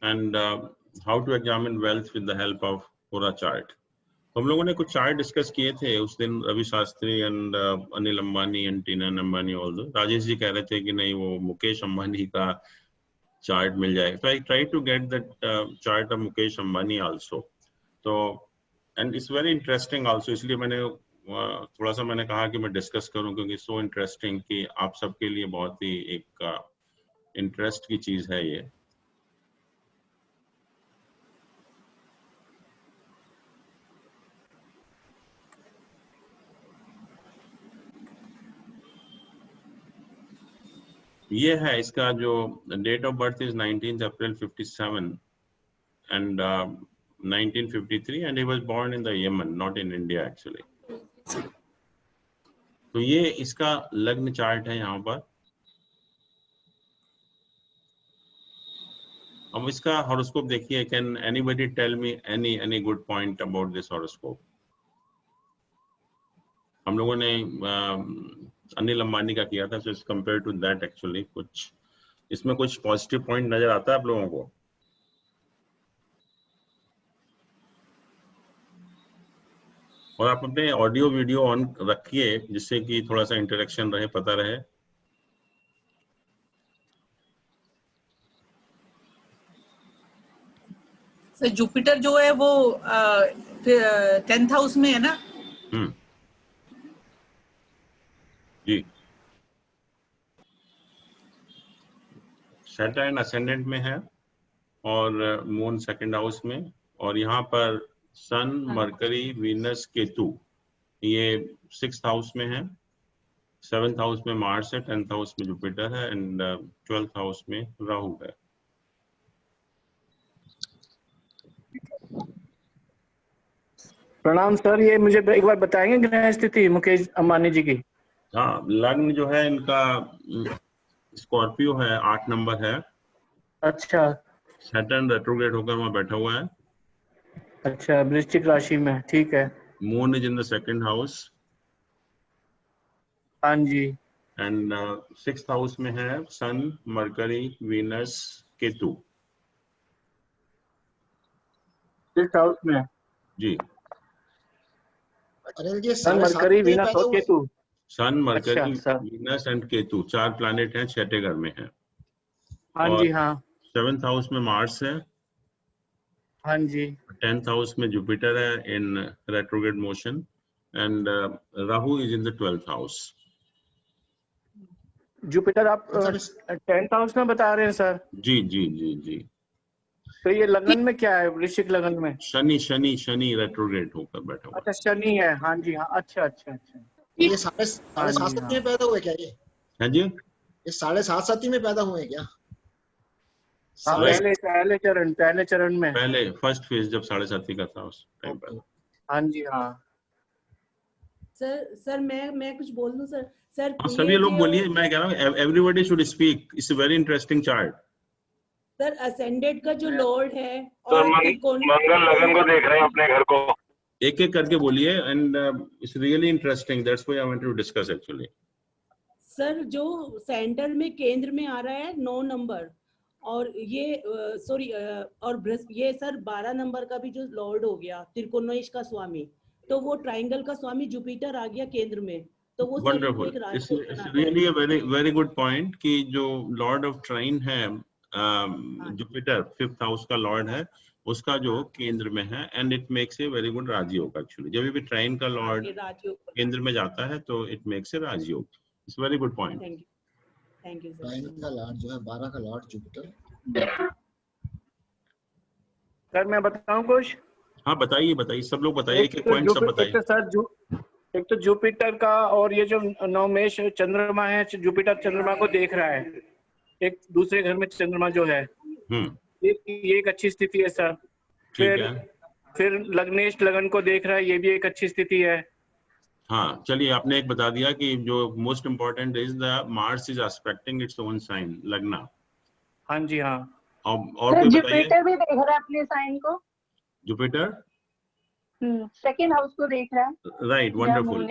and how to examine wealth with the help of Quora chart. हम लोगों ने कुछ चार्ट डिस्कस किए थे उस दिन, Ravi Shastri and Anil Ambani and Tina Ambani all though. Rajesh जी कह रहे थे कि नहीं वो मुकेश अंबानी का चार्ट मिल जाए, तो I try to get that chart of Mukesh Ambani also. तो and it's very interesting also, इसलिए मैंने थोड़ा सा मैंने कहा कि मैं डिस्कस करूं, क्योंकि सो इंटरेस्टिंग कि आप सबके लिए बहुत ही एक इंटरेस्ट की चीज है ये। ये है इसका जो date of birth is 19 April 57 and 1953 and he was born in the Yemen, not in India actually. तो ये इसका लग्न चार्ट है यहाँ पर। अब इसका हॉरोस्कोप देखिए। Can anybody tell me any good point about this horoscope? हम लोगों ने अनिल अंबानी का किया था, so it's compared to that actually कुछ इसमें कुछ पॉजिटिव पॉइंट नजर आता है आप लोगों को? और आप अपने ऑडियो वीडियो ऑन रखिए जिससे कि थोड़ा सा इंटरेक्शन रहे, पता रहे। सर जुपिटर जो है वो 10th हाउस में है ना? जी, सैटर्न असेंडेंट में है और मून सेकंड हाउस में, और यहाँ पर सन, मरकरी, वीनस, केतु ये 6th हाउस में है, 7th हाउस में मार्स है, 10th हाउस में जुपिटर है एंड 12th हाउस में राहु है। प्रणाम सर, ये मुझे एक बार बताएंगे ग्रह स्थिति मुकेश अंबानी जी की? हाँ, लग्न जो है इनका स्कॉर्पियो है, 8 नंबर है। अच्छा। सैटर्न रेट्रोग्रेड होकर वहाँ बैठा हुआ है। अच्छा, वृश्चिक राशि में, ठीक है। Moon is in the second house. हाँ जी। एंड 6th हाउस में है sun, Mercury, Venus, Ketu. 6th house में जी। Anil ji sun, Mercury, Venus और केतु। सन, मरकरी, अच्छा, वीनस एंड केतु 4 प्लैनेट हैं, 6ठे घर में है। हाँ जी। हाँ 7th हाउस में मार्स है। हाँ जी। 10th हाउस में जुपिटर है in retrograde motion and Rahu is in the 12th house. Jupiter आप 10th हाउस में बता रहे हैं सर? जी जी जी जी। तो ये लगन में क्या है, वृश्चिक लगन में? शनि रेट्रोग्रेड होकर बैठा हुआ। अच्छा, शनि है। हाँ जी। हाँ, अच्छा अच्छा अच्छा। ये 7.5 में पैदा हुए क्या ये? हाँ जी, ये 7.5 में पैदा हुए क्या? हाँ, पहले चरण में, पहले फर्स्ट फेज जब 7.5 का था उस टाइम पर। हाँ जी। हाँ सर मैं कुछ बोल दूं सर? सभी लोग बोलिए, मैं कह रहा हूँ everybody should speak, it's a very interesting chart. Sir ascended का जो लॉर्ड है सर और मंगल लगन को देख रहे हैं अपने घर को। एक एक करके बोलिए and it's really interesting, that's why I want to discuss actually. Sir जो सेंटर में केंद्र में आ रहा है 9 नंबर, और ये और ये सर 12 नंबर का भी जो लॉर्ड हो गया त्रिकोणेश का स्वामी, तो वो ट्रायंगल का स्वामी जुपिटर आ गया केंद्र में, तो वो wonderful, it's really a very good point कि जो लॉर्ड ऑफ ट्राइन है जुपिटर 5th हाउस का लॉर्ड है, उसका जो केंद्र में है and it makes a very good rajyoga actually. जब भी ट्राइन का लॉर्ड केंद्र में जाता है तो it makes a rajyog. It's very good point. Thank you sir. Trine का लॉर्ड जो है 12 का लॉर्ड जुपिटर। सर, मैं बताऊं कुछ? हाँ बताइए, सब लोग बताइए, एक एक पॉइंट सब बताइए। एक तो जुपिटर का, और ये जो नवमेश चंद्रमा है, जुपिटर चंद्रमा को देख रहा है, एक दूसरे घर में चंद्रमा जो है, ये एक अच्छी स्थिति है सर। फिर लग्नेश लगन को देख रहा है, ये भी एक अच्छी स्थिति है। हाँ चलिए, आपने एक बता दिया कि जो most important is the Mars is aspecting its own sign लगना। हाँ जी। हाँ, और कोई बताइए। जुपिटर भी देख रहा है अपने साइन को। जुपिटर सेकंड हाउस को देख रहा है। Right, wonderful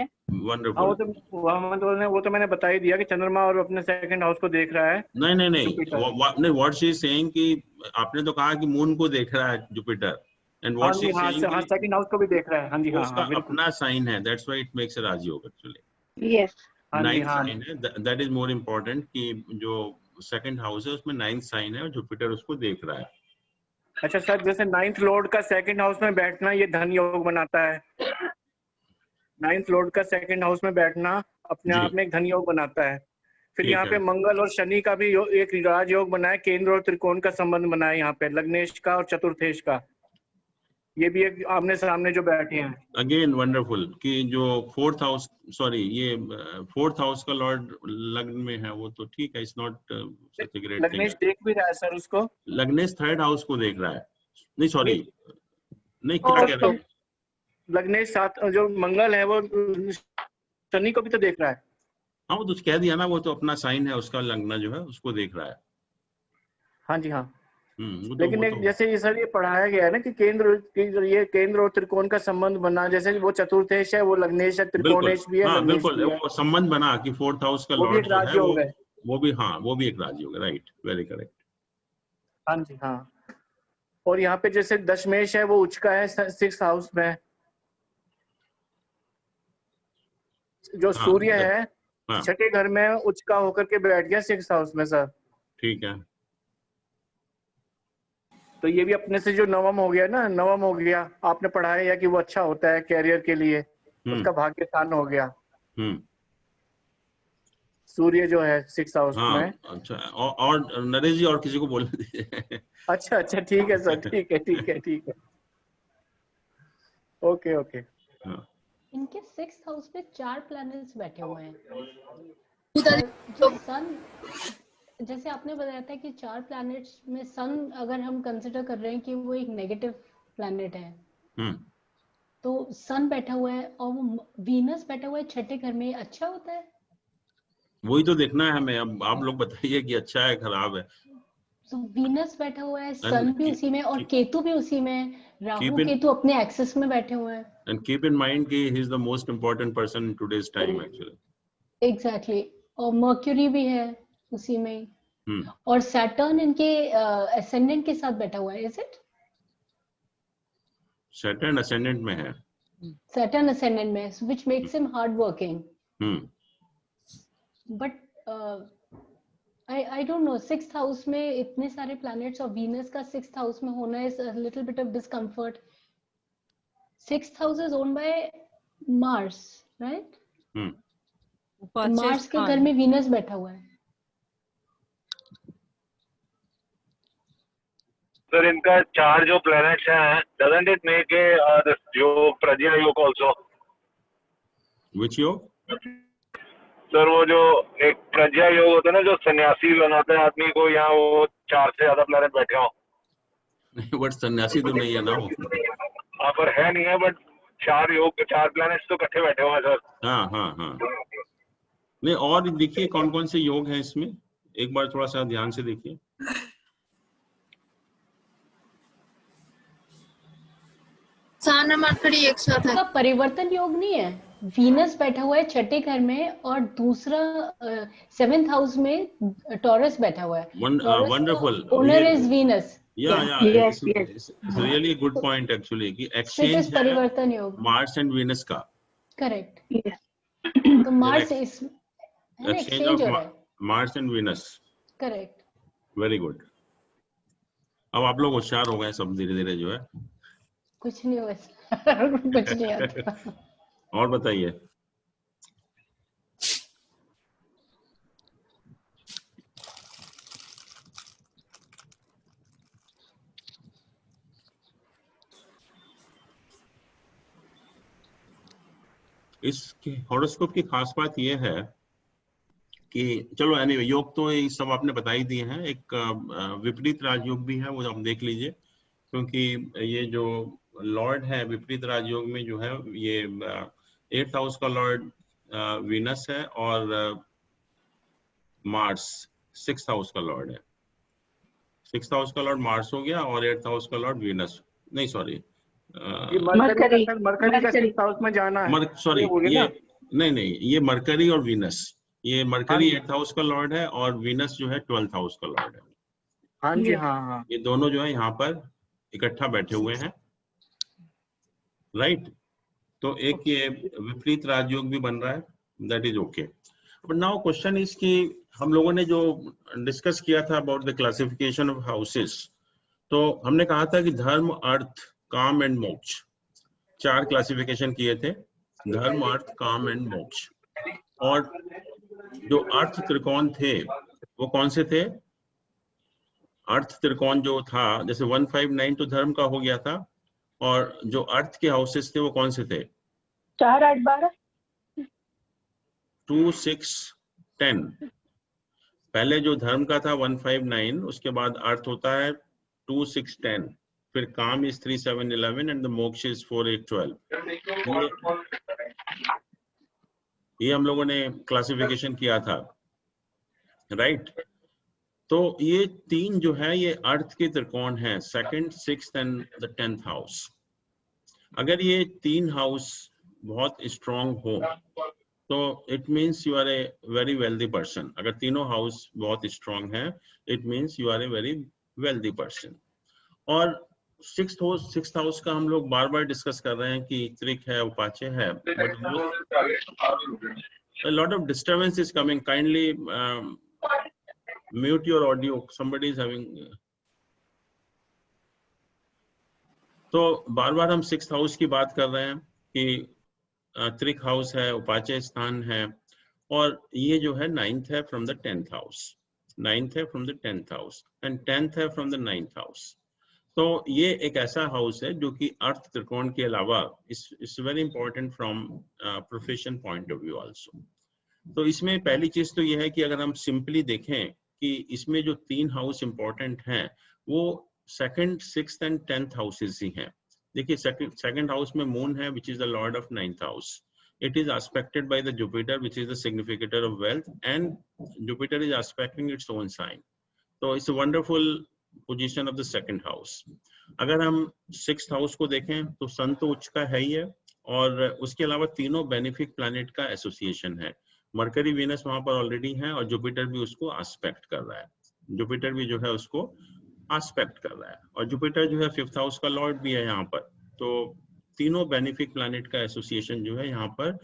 wonderful. वो तो मैंने बता ही दिया कि चंद्रमा और अपने सेकंड हाउस को देख रहा है। नहीं नहीं नहीं, व्हाट शी इज सेइंग कि आपने तो कहा कि मून को देख रहा है Jupiter, and what she is saying हाँ, सेकंड हाउस को भी देख रहा है। हाँ जी, हाँ, उसका हाँ, बिल्कुल। अपना साइन है, that's why it makes a rajyoga actually. Yes, ninth sign है, दैट इज मोर इम्पोर्टेंट कि जो सेकंड हाउस है उसमें नाइन्थ साइन है और जुपिटर उसको देख रहा है। अच्छा सर, जैसे नाइन्थ लॉर्ड का सेकंड हाउस में बैठना ये धन योग बनाता है। नाइन्थ लॉर्ड का सेकंड हाउस में बैठना अपने आप में एक धन योग बनाता है। फिर यहाँ पे मंगल और शनि का भी एक राजयोग बना है, केंद्र और त्रिकोण का संबंध बना है यहाँ पे, लग्नेश का और चतुर्थेश का। ये भी एक आमने सामने जो बैठे हैं। अगेन वंडरफुल कि जो फोर्थ हाउस, सॉरी ये फोर्थ हाउस का लॉर्ड लग्न में है, वो तो ठीक है, it's not such a great thing. लग्नेश देख भी रहा है सर उसको। लग्नेश थर्ड हाउस को देख रहा है, नहीं सॉरी, नहीं क्या कह रहे हैं? लग्नेश साथ जो मंगल है वो शनि को भी तो देख रहा है। हाँ वो तो कह दिया ना, वो तो अपना साइन है उसका, लग्न जो है उसको देख रहा है। हाँ जी, हाँ। लेकिन जैसे ये सर ये पढ़ाया गया है ना कि ये केंद्र और त्रिकोण का संबंध बना, जैसे वो चतुर्थेश है, वो लग्नेश है, त्रिकोणेश भी है, हाँ, लग्नेश बिल्कुल भी है। वो संबंध बना कि फोर्थ हाउस का लॉर्ड जो है वो भी, हाँ वो भी एक राजयोग है। Right, very correct. हाँ जी, हाँ। और यहाँ पे जैसे दशमेश है वो उच्च का है, सिक्स्थ हाउस में। जो सूर्य है छठे घर में उच्च का होकर के बैठ गया सिक्स्थ हाउस में सर। ठीक है, तो ये भी अपने से जो नवम हो गया ना, नवम हो गया, आपने पढ़ाया या कि वो अच्छा होता है कैरियर के लिए, उसका भाग्य स्थान हो गया सूर्य जो है सिक्स्थ हाउस में। अच्छा, और नरेश जी और किसी को बोलने दीजिए। अच्छा अच्छा, ठीक है सर, ठीक है ठीक है ठीक है, ओके ओके। इनके सिक्स्थ हाउस में 4 प्लैनेट्स बैठे हुए हैं। जो सन, जैसे आपने बताया था कि 4 प्लैनेट्स में सन अगर हम कंसिडर कर रहे हैं कि वो एक नेगेटिव प्लैनेट है, तो सन बैठा हुआ है और वो वीनस बैठा हुआ है छठे घर में, अच्छा होता है? वही तो देखना है हमें, अब आप लोग बताइए कि अच्छा है खराब है। तो वीनस बैठा हुआ है, सन भी उसी में और केतु भी उसी में, राहु केतु अपने एक्सिस में बैठे हुए हैं। And keep in mind कि he is the most important person in today's time actually. Exactly, और मर्क्यूरी भी है उसी में, और सैटर्न इनके असेंडेंट के साथ बैठा हुआ है, इज इट? सैटर्न असेंडेंट में है। सैटर्न असेंडेंट में, which makes him hard working. But I don't know, sixth house में इतने सारे प्लैनेट्स और वीनस का सिक्स्थ हाउस में होना is a little bit of discomfort. Sixth house is owned by Mars, right? Mars के घर में वीनस बैठा हुआ है। सर इनका 4 जो प्लैनेट्स हैं, doesn't it make a जो प्रज्ञा योग also? Which योग? सर वो जो एक प्रज्ञा योग होता है ना, जो सन्यासी बनाता है आदमी को, यहाँ वो 4 से ज्यादा प्लैनेट बैठे हो। बट सन्यासी तो नहीं है ना वो। हाँ पर है नहीं है, बट 4 प्लैनेट्स तो इकट्ठे बैठे हुए हैं सर। हाँ हाँ हाँ, नहीं और देखिए कौन कौन से योग हैं इसमें, एक बार थोड़ा सा ध्यान से देखिए। एक साथ है। परिवर्तन योग नहीं है, वीनस बैठा हुआ है छठे घर में और दूसरा 7th हाउस में टॉरस बैठा हुआ है। Wonderful, owner is Venus. yes, it's really a good point actually कि exchange है परिवर्तन योग मार्स एंड वीनस का। करेक्ट, तो मार्स इस exchange of Mars and Venus. Correct, very good. अब आप लोग होशियार हो गए सब धीरे धीरे जो है। कुछ नहीं हुआ कुछ नहीं आता। और बताइए। इसके हॉरोस्कोप की खास बात यह है कि चलो एनीवे योग तो ये सब आपने बता ही दिए हैं, एक विपरीत राजयोग भी है, वो आप देख लीजिए, क्योंकि ये जो लॉर्ड है विपरीत राजयोग में जो है ये 8th हाउस का लॉर्ड वीनस है और मार्स 6th हाउस का लॉर्ड है। 6th हाउस का लॉर्ड मार्स हो गया और 8th हाउस का लॉर्ड वीनस, नहीं सॉरी ये मरकरी का 6th हाउस में जाना है। सॉरी ये नहीं ये मरकरी और वीनस, ये मरकरी हाँ 8th हाउस का लॉर्ड है और वीनस जो है 12th हाउस का लॉर्ड है। हाँ जी हाँ। ये दोनों जो है यहाँ पर इकट्ठा बैठे हुए हैं, राइट। तो एक ये विपरीत राजयोग भी बन रहा है, that is okay. But now question is कि हम लोगों ने जो डिस्कस किया था about the classification of houses, तो हमने कहा था कि धर्म, अर्थ, काम एंड मोक्ष, 4 क्लासिफिकेशन किए थे, धर्म, अर्थ, काम एंड मोक्ष। और जो अर्थ त्रिकोण थे वो कौन से थे? अर्थ त्रिकोण जो था, जैसे 159 तो धर्म का हो गया था, और जो अर्थ के हाउसेस थे वो कौन से थे? 4, 8, 12, 2, 6, 10। पहले जो धर्म का था 159, उसके बाद अर्थ होता है 2, 6, 10, फिर काम इज 3, 7, 11 एंड द मोक्ष इज 4, 8, 12। ये हम लोगों ने क्लासिफिकेशन किया था, राइट। तो ये 3 जो है ये अर्थ के त्रिकोण हैं, 2nd, 6th and the 10th house. अगर ये 3 हाउस बहुत स्ट्रॉन्ग हो तो it means you are a very wealthy person. अगर तीनों हाउस बहुत स्ट्रॉन्ग है, it means you are a very wealthy person. और 6th हाउस का हम लोग बार बार डिस्कस कर रहे हैं कि त्रिक है, उपाच्य है, but a lot of disturbance is coming. Kindly mute your audio. Somebody is having. तो बार बार हम 6th हाउस की बात कर रहे हैं कि त्रिक हाउस है, उपाच्य स्थान है, और ये जो है 9th है from the 10th house, 9th है from the 10th house and 10th है फ्रॉम द 9th हाउस। तो ये एक ऐसा हाउस है जो कि अर्थ त्रिकोण के अलावा it's very important from profession point of view also. तो इसमें पहली चीज तो ये है कि अगर हम सिंपली देखें कि इसमें जो 3 हाउस इंपॉर्टेंट हैं वो 2nd, 6th and 10th houses ही हैं। देखिए सेकंड हाउस में मून है which is the lord of 9th house. It is aspected by the Jupiter which is the significator of wealth, and Jupiter is aspecting its own sign. तो it's a wonderful position of the 2nd house. अगर हम 6th house को देखें तो सन तो उच्च का है ही है, और उसके अलावा तीनों बेनिफिक प्लैनेट का एसोसिएशन है। मरकरी, वीनस वहां पर ऑलरेडी है, और जुपिटर भी उसको एस्पेक्ट कर रहा है, जुपिटर भी जो है उसको एस्पेक्ट कर रहा है, और जुपिटर जो है 5th हाउस का लॉर्ड भी है यहाँ पर। तो तीनों बेनिफिक प्लैनेट का एसोसिएशन जो है यहाँ पर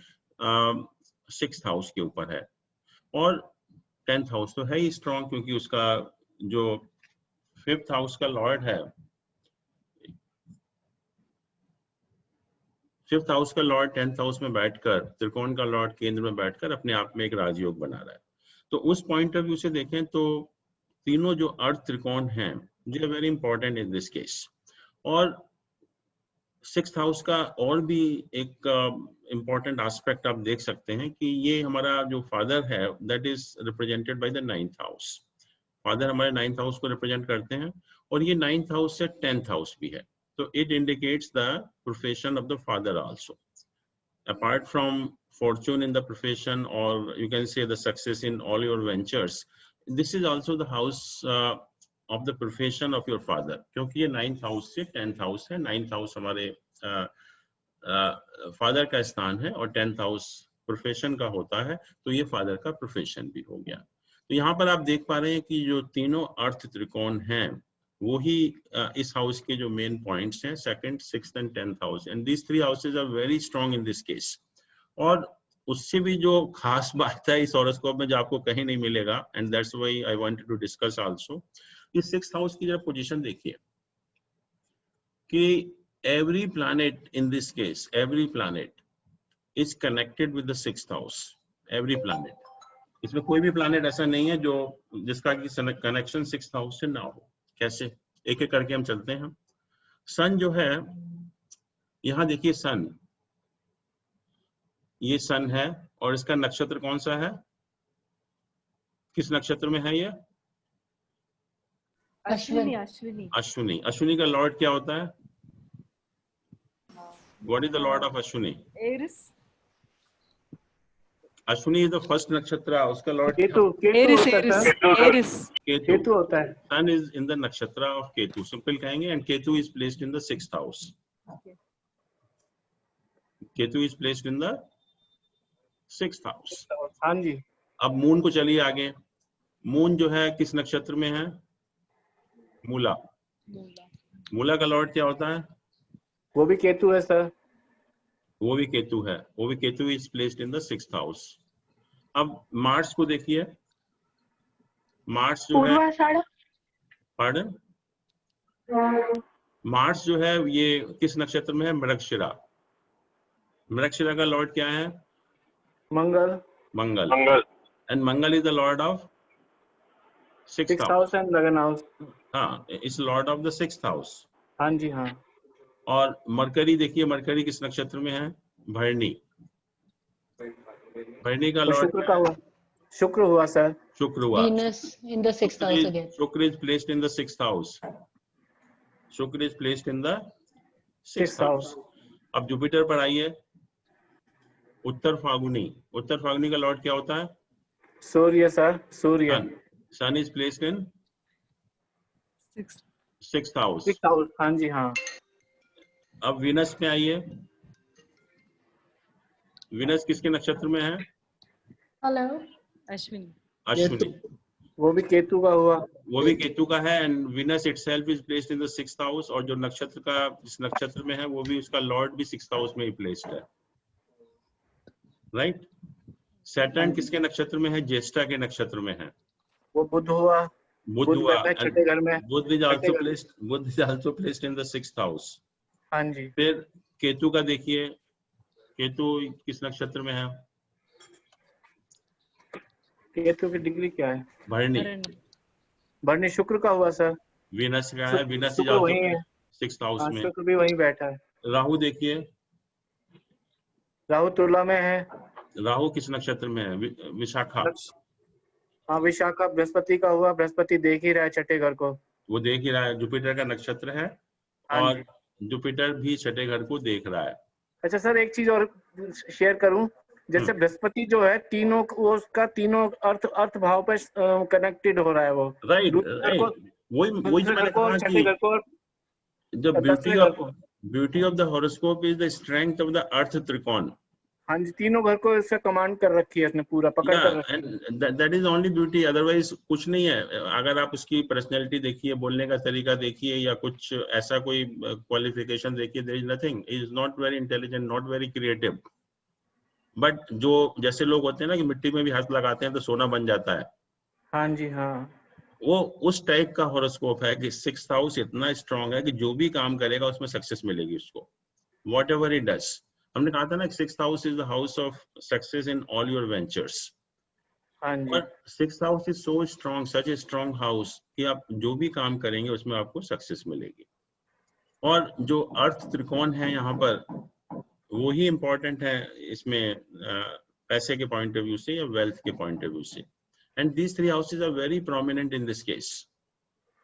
6th हाउस के ऊपर है। और 10th हाउस तो है ही स्ट्रॉन्ग, क्योंकि उसका जो 5th हाउस का लॉर्ड है, 5th हाउस का लॉर्ड 10th हाउस में बैठकर, त्रिकोण का लॉर्ड केंद्र में बैठकर अपने आप में एक राजयोग बना रहा है। तो उस पॉइंट ऑफ व्यू से देखें तो तीनों जो अर्थ त्रिकोण हैं they are very important in this case. और 6th हाउस का और भी एक इंपॉर्टेंट एस्पेक्ट आप देख सकते हैं कि ये हमारा जो फादर है that is represented by the 9th house. Father हमारे 9th हाउस को रिप्रेजेंट करते हैं, और ये 9th हाउस से 10th हाउस भी है। So it indicates the profession of the father also. Apart from fortune in the profession, or you can say the success in all your ventures, this is also the house of the profession of your father. क्योंकि ये 9th house से 10th house है। 9th house हमारे father का स्थान है, और 10th house profession का होता है, तो ये father का profession भी हो गया। तो यहाँ पर आप देख पा रहे हैं कि जो तीनों अर्थ त्रिकोण हैं वो ही इस हाउस के जो मेन पॉइंट्स हैं, 2nd, 6th and 10th house, and these 3 houses are very strong in this case. और उससे भी जो खास बात है इस हॉरोस्कोप में जो आपको कहीं नहीं मिलेगा, and that's why I wanted to discuss also, इस 6th हाउस की जरा पोजीशन देखिए कि every planet in this case, every planet is connected with the 6th house. Every planet, इसमें कोई भी प्लैनेट ऐसा नहीं है जो जिसका कि कनेक्शन 6th हाउस से ना हो। कैसे? एक एक करके हम चलते हैं। सन जो है, यहां देखिए सन, ये सन है, और इसका नक्षत्र कौन सा है? किस नक्षत्र में है ये? अश्विनी। अश्विनी। अश्विनी। अश्विनी का लॉर्ड क्या होता है? What is the lord of Ashwini? Aries. Ashwini is the first nakshatra, उसका लॉर्ड केतु। केतु होता है। Sun is in the nakshatra of Ketu, simple कहेंगे, and Ketu is placed in the 6th house. Ketu is placed in the 6th house. हाँ जी। अब मून को चलिए आगे। मून जो है किस नक्षत्र में है? मूला। मूला का लॉर्ड क्या होता है? वो भी केतु है सर। वो भी केतु है, वो भी Ketu is placed in the 6th house. अब मार्स को देखिए, मार्स जो है, पार्डन, मार्स जो है ये किस नक्षत्र में है? मृगशिरा। मृगशिरा का लॉर्ड क्या है? Mangal. Mangal. Mangal. And Mangal is the lord of 6th house and 11th house. हाँ, is lord of the 6th house. हाँ जी हाँ। और मरकरी देखिए, मरकरी किस नक्षत्र में है? भरणी। भरणी का लॉर्ड शुक्र का हुआ, शुक्र हुआ सर। शुक्र हुआ। Venus in the 6th house again. Shukra is placed in the 6th house. Shukra is placed in the 6th house. अब जुपिटर पर आइए, उत्तर फागुनी। उत्तर फागुनी का लॉर्ड क्या होता है? Surya sir, Surya. Sun is placed in 6th house. 6th house, हाँ जी हाँ। अब वीनस में आइए, वीनस किसके नक्षत्र में है? Hello. अश्विनी। अश्विनी। वो भी केतु का हुआ। वो भी केतु का है। And Venus itself is placed in the 6th house. और जो नक्षत्र का, जिस नक्षत्र में है, वो भी उसका लॉर्ड भी 6th हाउस में ही प्लेस्ड है, राइट। सैटर्न किसके नक्षत्र में है? ज्येष्ठा के नक्षत्र में है। वो बुध हुआ। बुध हुआ। छठे घर में। Budh is also placed, Budh is also placed in the 6th house. हाँ जी। फिर केतु का देखिए, केतु किस नक्षत्र में है? केतु की डिग्री क्या है? भरणी। भरणी शुक्र का हुआ सर। वीनस का है, वीनस इज शुक्र आल्सो वही है। 6th हाउस में। शुक्र भी वहीं बैठा है। राहु देखिए, राहु तुला में है। राहु किस नक्षत्र में है? विशाखा। हाँ विशाखा बृहस्पति का हुआ। बृहस्पति देख ही रहा है छठे घर को। वो देख ही रहा है, जुपिटर का नक्षत्र है। और जुपिटर भी छठे घर को देख रहा है। अच्छा सर, एक चीज और शेयर करूं। जैसे बृहस्पति जो है तीनों, वो उसका तीनों अर्थ भाव पे कनेक्टेड हो रहा है वो। राइट, वही जो मैंने कहा कि the beauty of the horoscope is the strength of the earth त्रिकोण। हाँ जी, तीनों घर को इससे कमांड कर रखी है इसने, पूरा पकड़ कर रखी है। That is only beauty, otherwise कुछ नहीं है। अगर आप उसकी पर्सनैलिटी देखिए, बोलने का तरीका देखिए, या कुछ ऐसा कोई क्वालिफिकेशन देखिए, there is nothing. Is not very intelligent, not very creative. But जो जैसे लोग होते हैं ना कि मिट्टी में भी हाथ लगाते हैं तो सोना बन जाता है। हाँ जी हाँ। वो उस टाइप का हॉरोस्कोप है कि 6th हाउस इतना स्ट्रांग है कि जो भी काम करेगा उसमें सक्सेस मिलेगी उसको, वॉट एवर इट डज। हमने कहा था ना, 6th house is the house of success in all your ventures. हाँ जी। और 6th house is so strong, such a strong house, कि आप जो भी काम करेंगे उसमें आपको सक्सेस मिलेगी। और जो अर्थ त्रिकोण है यहाँ पर, वो ही इम्पोर्टेंट है इसमें, पैसे के पॉइंट ऑफ व्यू से या वेल्थ के पॉइंट ऑफ व्यू से। And these 3 houses are very prominent in this case.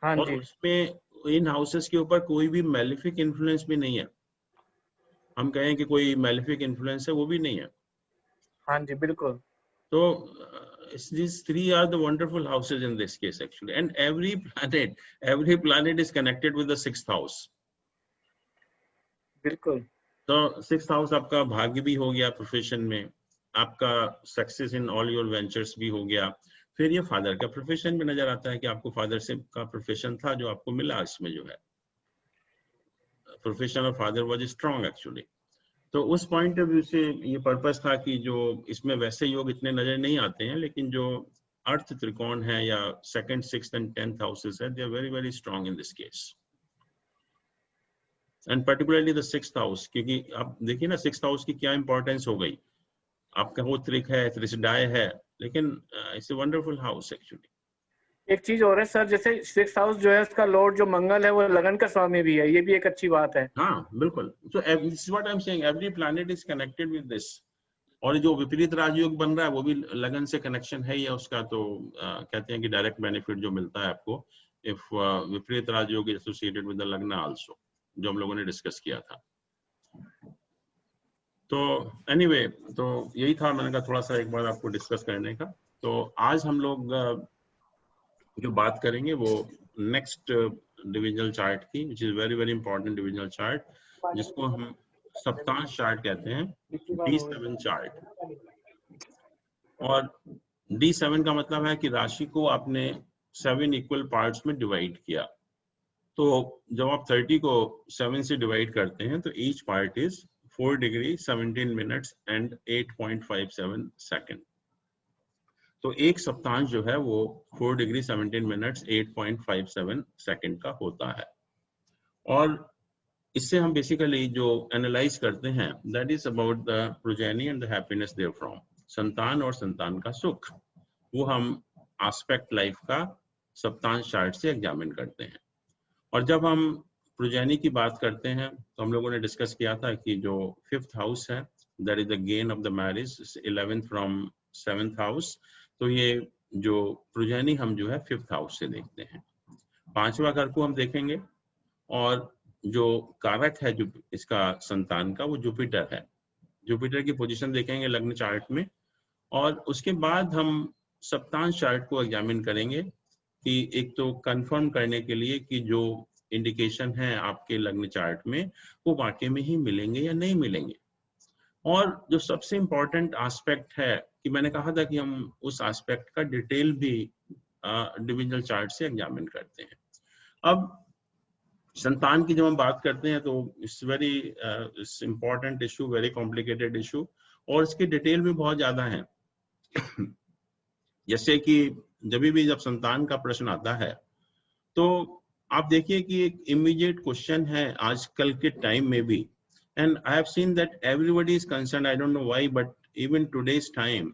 और उसमें इन हाउसेस के ऊपर कोई भी मैलिफिक इन्फ्लुएंस भी नहीं है। हम कहें कि कोई मैलिफिक इन्फ्लुएंस है, वो भी नहीं है। हाँ जी बिल्कुल। तो these 3 are the wonderful houses in this case actually, and every planet is connected with the 6th house. बिल्कुल। तो 6th हाउस आपका भाग्य भी हो गया, प्रोफेशन में आपका success in all your ventures भी हो गया। फिर ये फादर का प्रोफेशन भी नजर आता है कि आपको फादर से का प्रोफेशन था जो आपको मिला, इसमें जो है profession of father was strong actually. तो उस पॉइंट ऑफ व्यू से ये पर्पस था कि जो इसमें वैसे योग इतने नजर नहीं आते हैं, लेकिन जो अर्थ त्रिकोण है या 2nd, 6th and 10th houses है, they are very very strong in this case. And particularly the 6th house, क्योंकि आप देखिए ना 6th हाउस की क्या इंपॉर्टेंस हो गई। आपका वो त्रिक है, त्रिसडाय है, लेकिन it's a wonderful house actually. एक चीज और है सर, जैसे 6th हाउस जो है उसका लॉर्ड जो मंगल है वो लगन का स्वामी भी है, ये भी एक अच्छी बात है। हाँ बिल्कुल। So this is what I am saying, every planet is connected with this. और जो विपरीत राजयोग बन रहा है वो भी लगन से कनेक्शन है ही उसका। तो कहते हैं कि डायरेक्ट बेनिफिट जो मिलता है आपको इफ विपरीत राजयोग इज एसोसिएटेड विद द लग्न आल्सो, जो हम लोगों ने डिस्कस किया था। तो एनीवे, तो यही था, मैंने कहा थोड़ा सा एक बार आपको डिस्कस करने का। तो आज हम लोग जो बात करेंगे वो नेक्स्ट डिविजनल चार्ट की, which is very very important divisional chart, जिसको हम सप्तांश चार्ट कहते हैं, D7 चार्ट। और D7 का मतलब है कि राशि को आपने 7 इक्वल पार्ट्स में डिवाइड किया। तो जब आप 30 को 7 से डिवाइड करते हैं तो each part is 4 degree 17 minutes and 8.57 second. तो एक सप्तांश जो है वो 4 डिग्री 17 मिनट्स 8.57 सेकंड का होता है। और इससे हम बेसिकली जो एनालाइज करते हैं that is about the progeny and the happiness therefrom, संतान और संतान का सुख, वो हम एस्पेक्ट लाइफ का सप्तांश चार्ट से एग्जामिन करते हैं। और जब हम प्रोजेनी की बात करते हैं तो हम लोगों ने डिस्कस किया था कि जो 5th हाउस है that is the gain of the marriage, 11th from 7th house. तो ये जो प्रोजेनी हम जो है 5th हाउस से देखते हैं। 5वां घर को हम देखेंगे और जो कारक है जो इसका संतान का वो जुपिटर है। जुपिटर की पोजीशन देखेंगे लग्न चार्ट में, और उसके बाद हम सप्तांश चार्ट को एग्जामिन करेंगे कि एक तो कंफर्म करने के लिए कि जो इंडिकेशन है आपके लग्न चार्ट में वो वाकई में ही मिलेंगे या नहीं मिलेंगे। और जो सबसे इम्पोर्टेंट एस्पेक्ट है कि मैंने कहा था कि हम उस एस्पेक्ट का डिटेल भी डिविजनल चार्ट से एग्जामिन करते हैं। अब संतान की जब हम बात करते हैं तो it's very important issue, very complicated issue, और इसके डिटेल भी बहुत ज्यादा है। जैसे कि जब भी जब संतान का प्रश्न आता है तो आप देखिए कि एक इमीडिएट क्वेश्चन है आजकल के टाइम में भी, and I have seen that everybody is concerned, I don't know why, but even today's time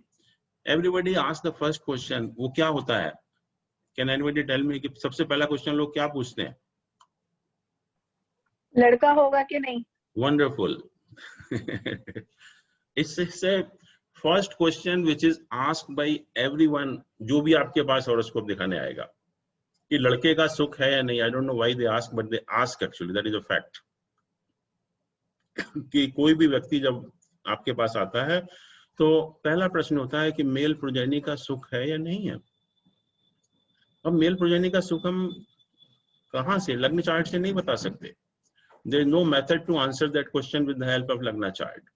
everybody ask the first question, वो क्या होता है? कैन एनीबॉडी टेल मी कि सबसे पहला क्वेश्चन लोग क्या पूछते हैं? लड़का होगा कि नहीं। वंडरफुल। इससे first question which is asked by everyone, जो भी आपके पास हॉरोस्कोप दिखाने आएगा, कि लड़के का सुख है या नहीं। I don't know why they ask, but they ask, actually that is a fact. कि कोई भी व्यक्ति जब आपके पास आता है तो पहला प्रश्न होता है कि मेल प्रोजेनी का सुख है या नहीं है। अब मेल प्रोजेनी का सुख हम कहाँ से, लग्न चार्ट से नहीं बता सकते। There is no method to answer that question with the help of लग्न चार्ट।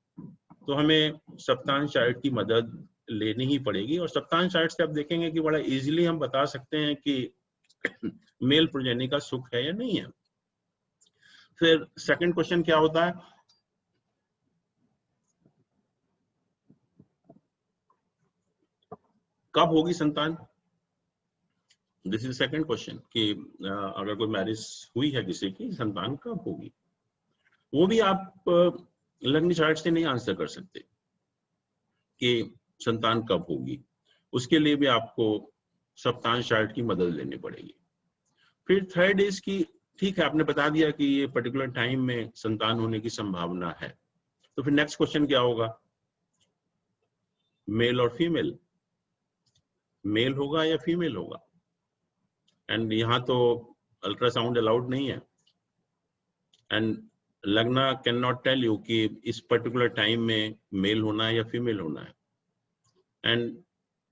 तो हमें सप्तांश चार्ट की मदद लेनी ही पड़ेगी, और सप्तांश चार्ट से आप देखेंगे कि बड़ा इजीली हम बता सकते हैं कि मेल प्रोजेनी का सुख है या नहीं है। फिर सेकंड क्वेश्चन क्या होता है? कब होगी संतान? दिस इज सेकंड क्वेश्चन कि अगर कोई मैरिज हुई है किसी की, संतान कब होगी? वो भी आप लग्न चार्ट से नहीं आंसर कर सकते कि संतान कब होगी। उसके लिए भी आपको सप्तांश चार्ट की मदद लेनी पड़ेगी। फिर थर्ड इज कि ठीक है, आपने बता दिया कि ये पर्टिकुलर टाइम में संतान होने की संभावना है, तो फिर नेक्स्ट क्वेश्चन क्या होगा? मेल और फीमेल, मेल होगा या फीमेल होगा? एंड यहाँ तो अल्ट्रासाउंड अलाउड नहीं है, एंड लग्ना कैन नॉट टेल यू कि इस पर्टिकुलर टाइम में मेल होना है या फीमेल होना है। And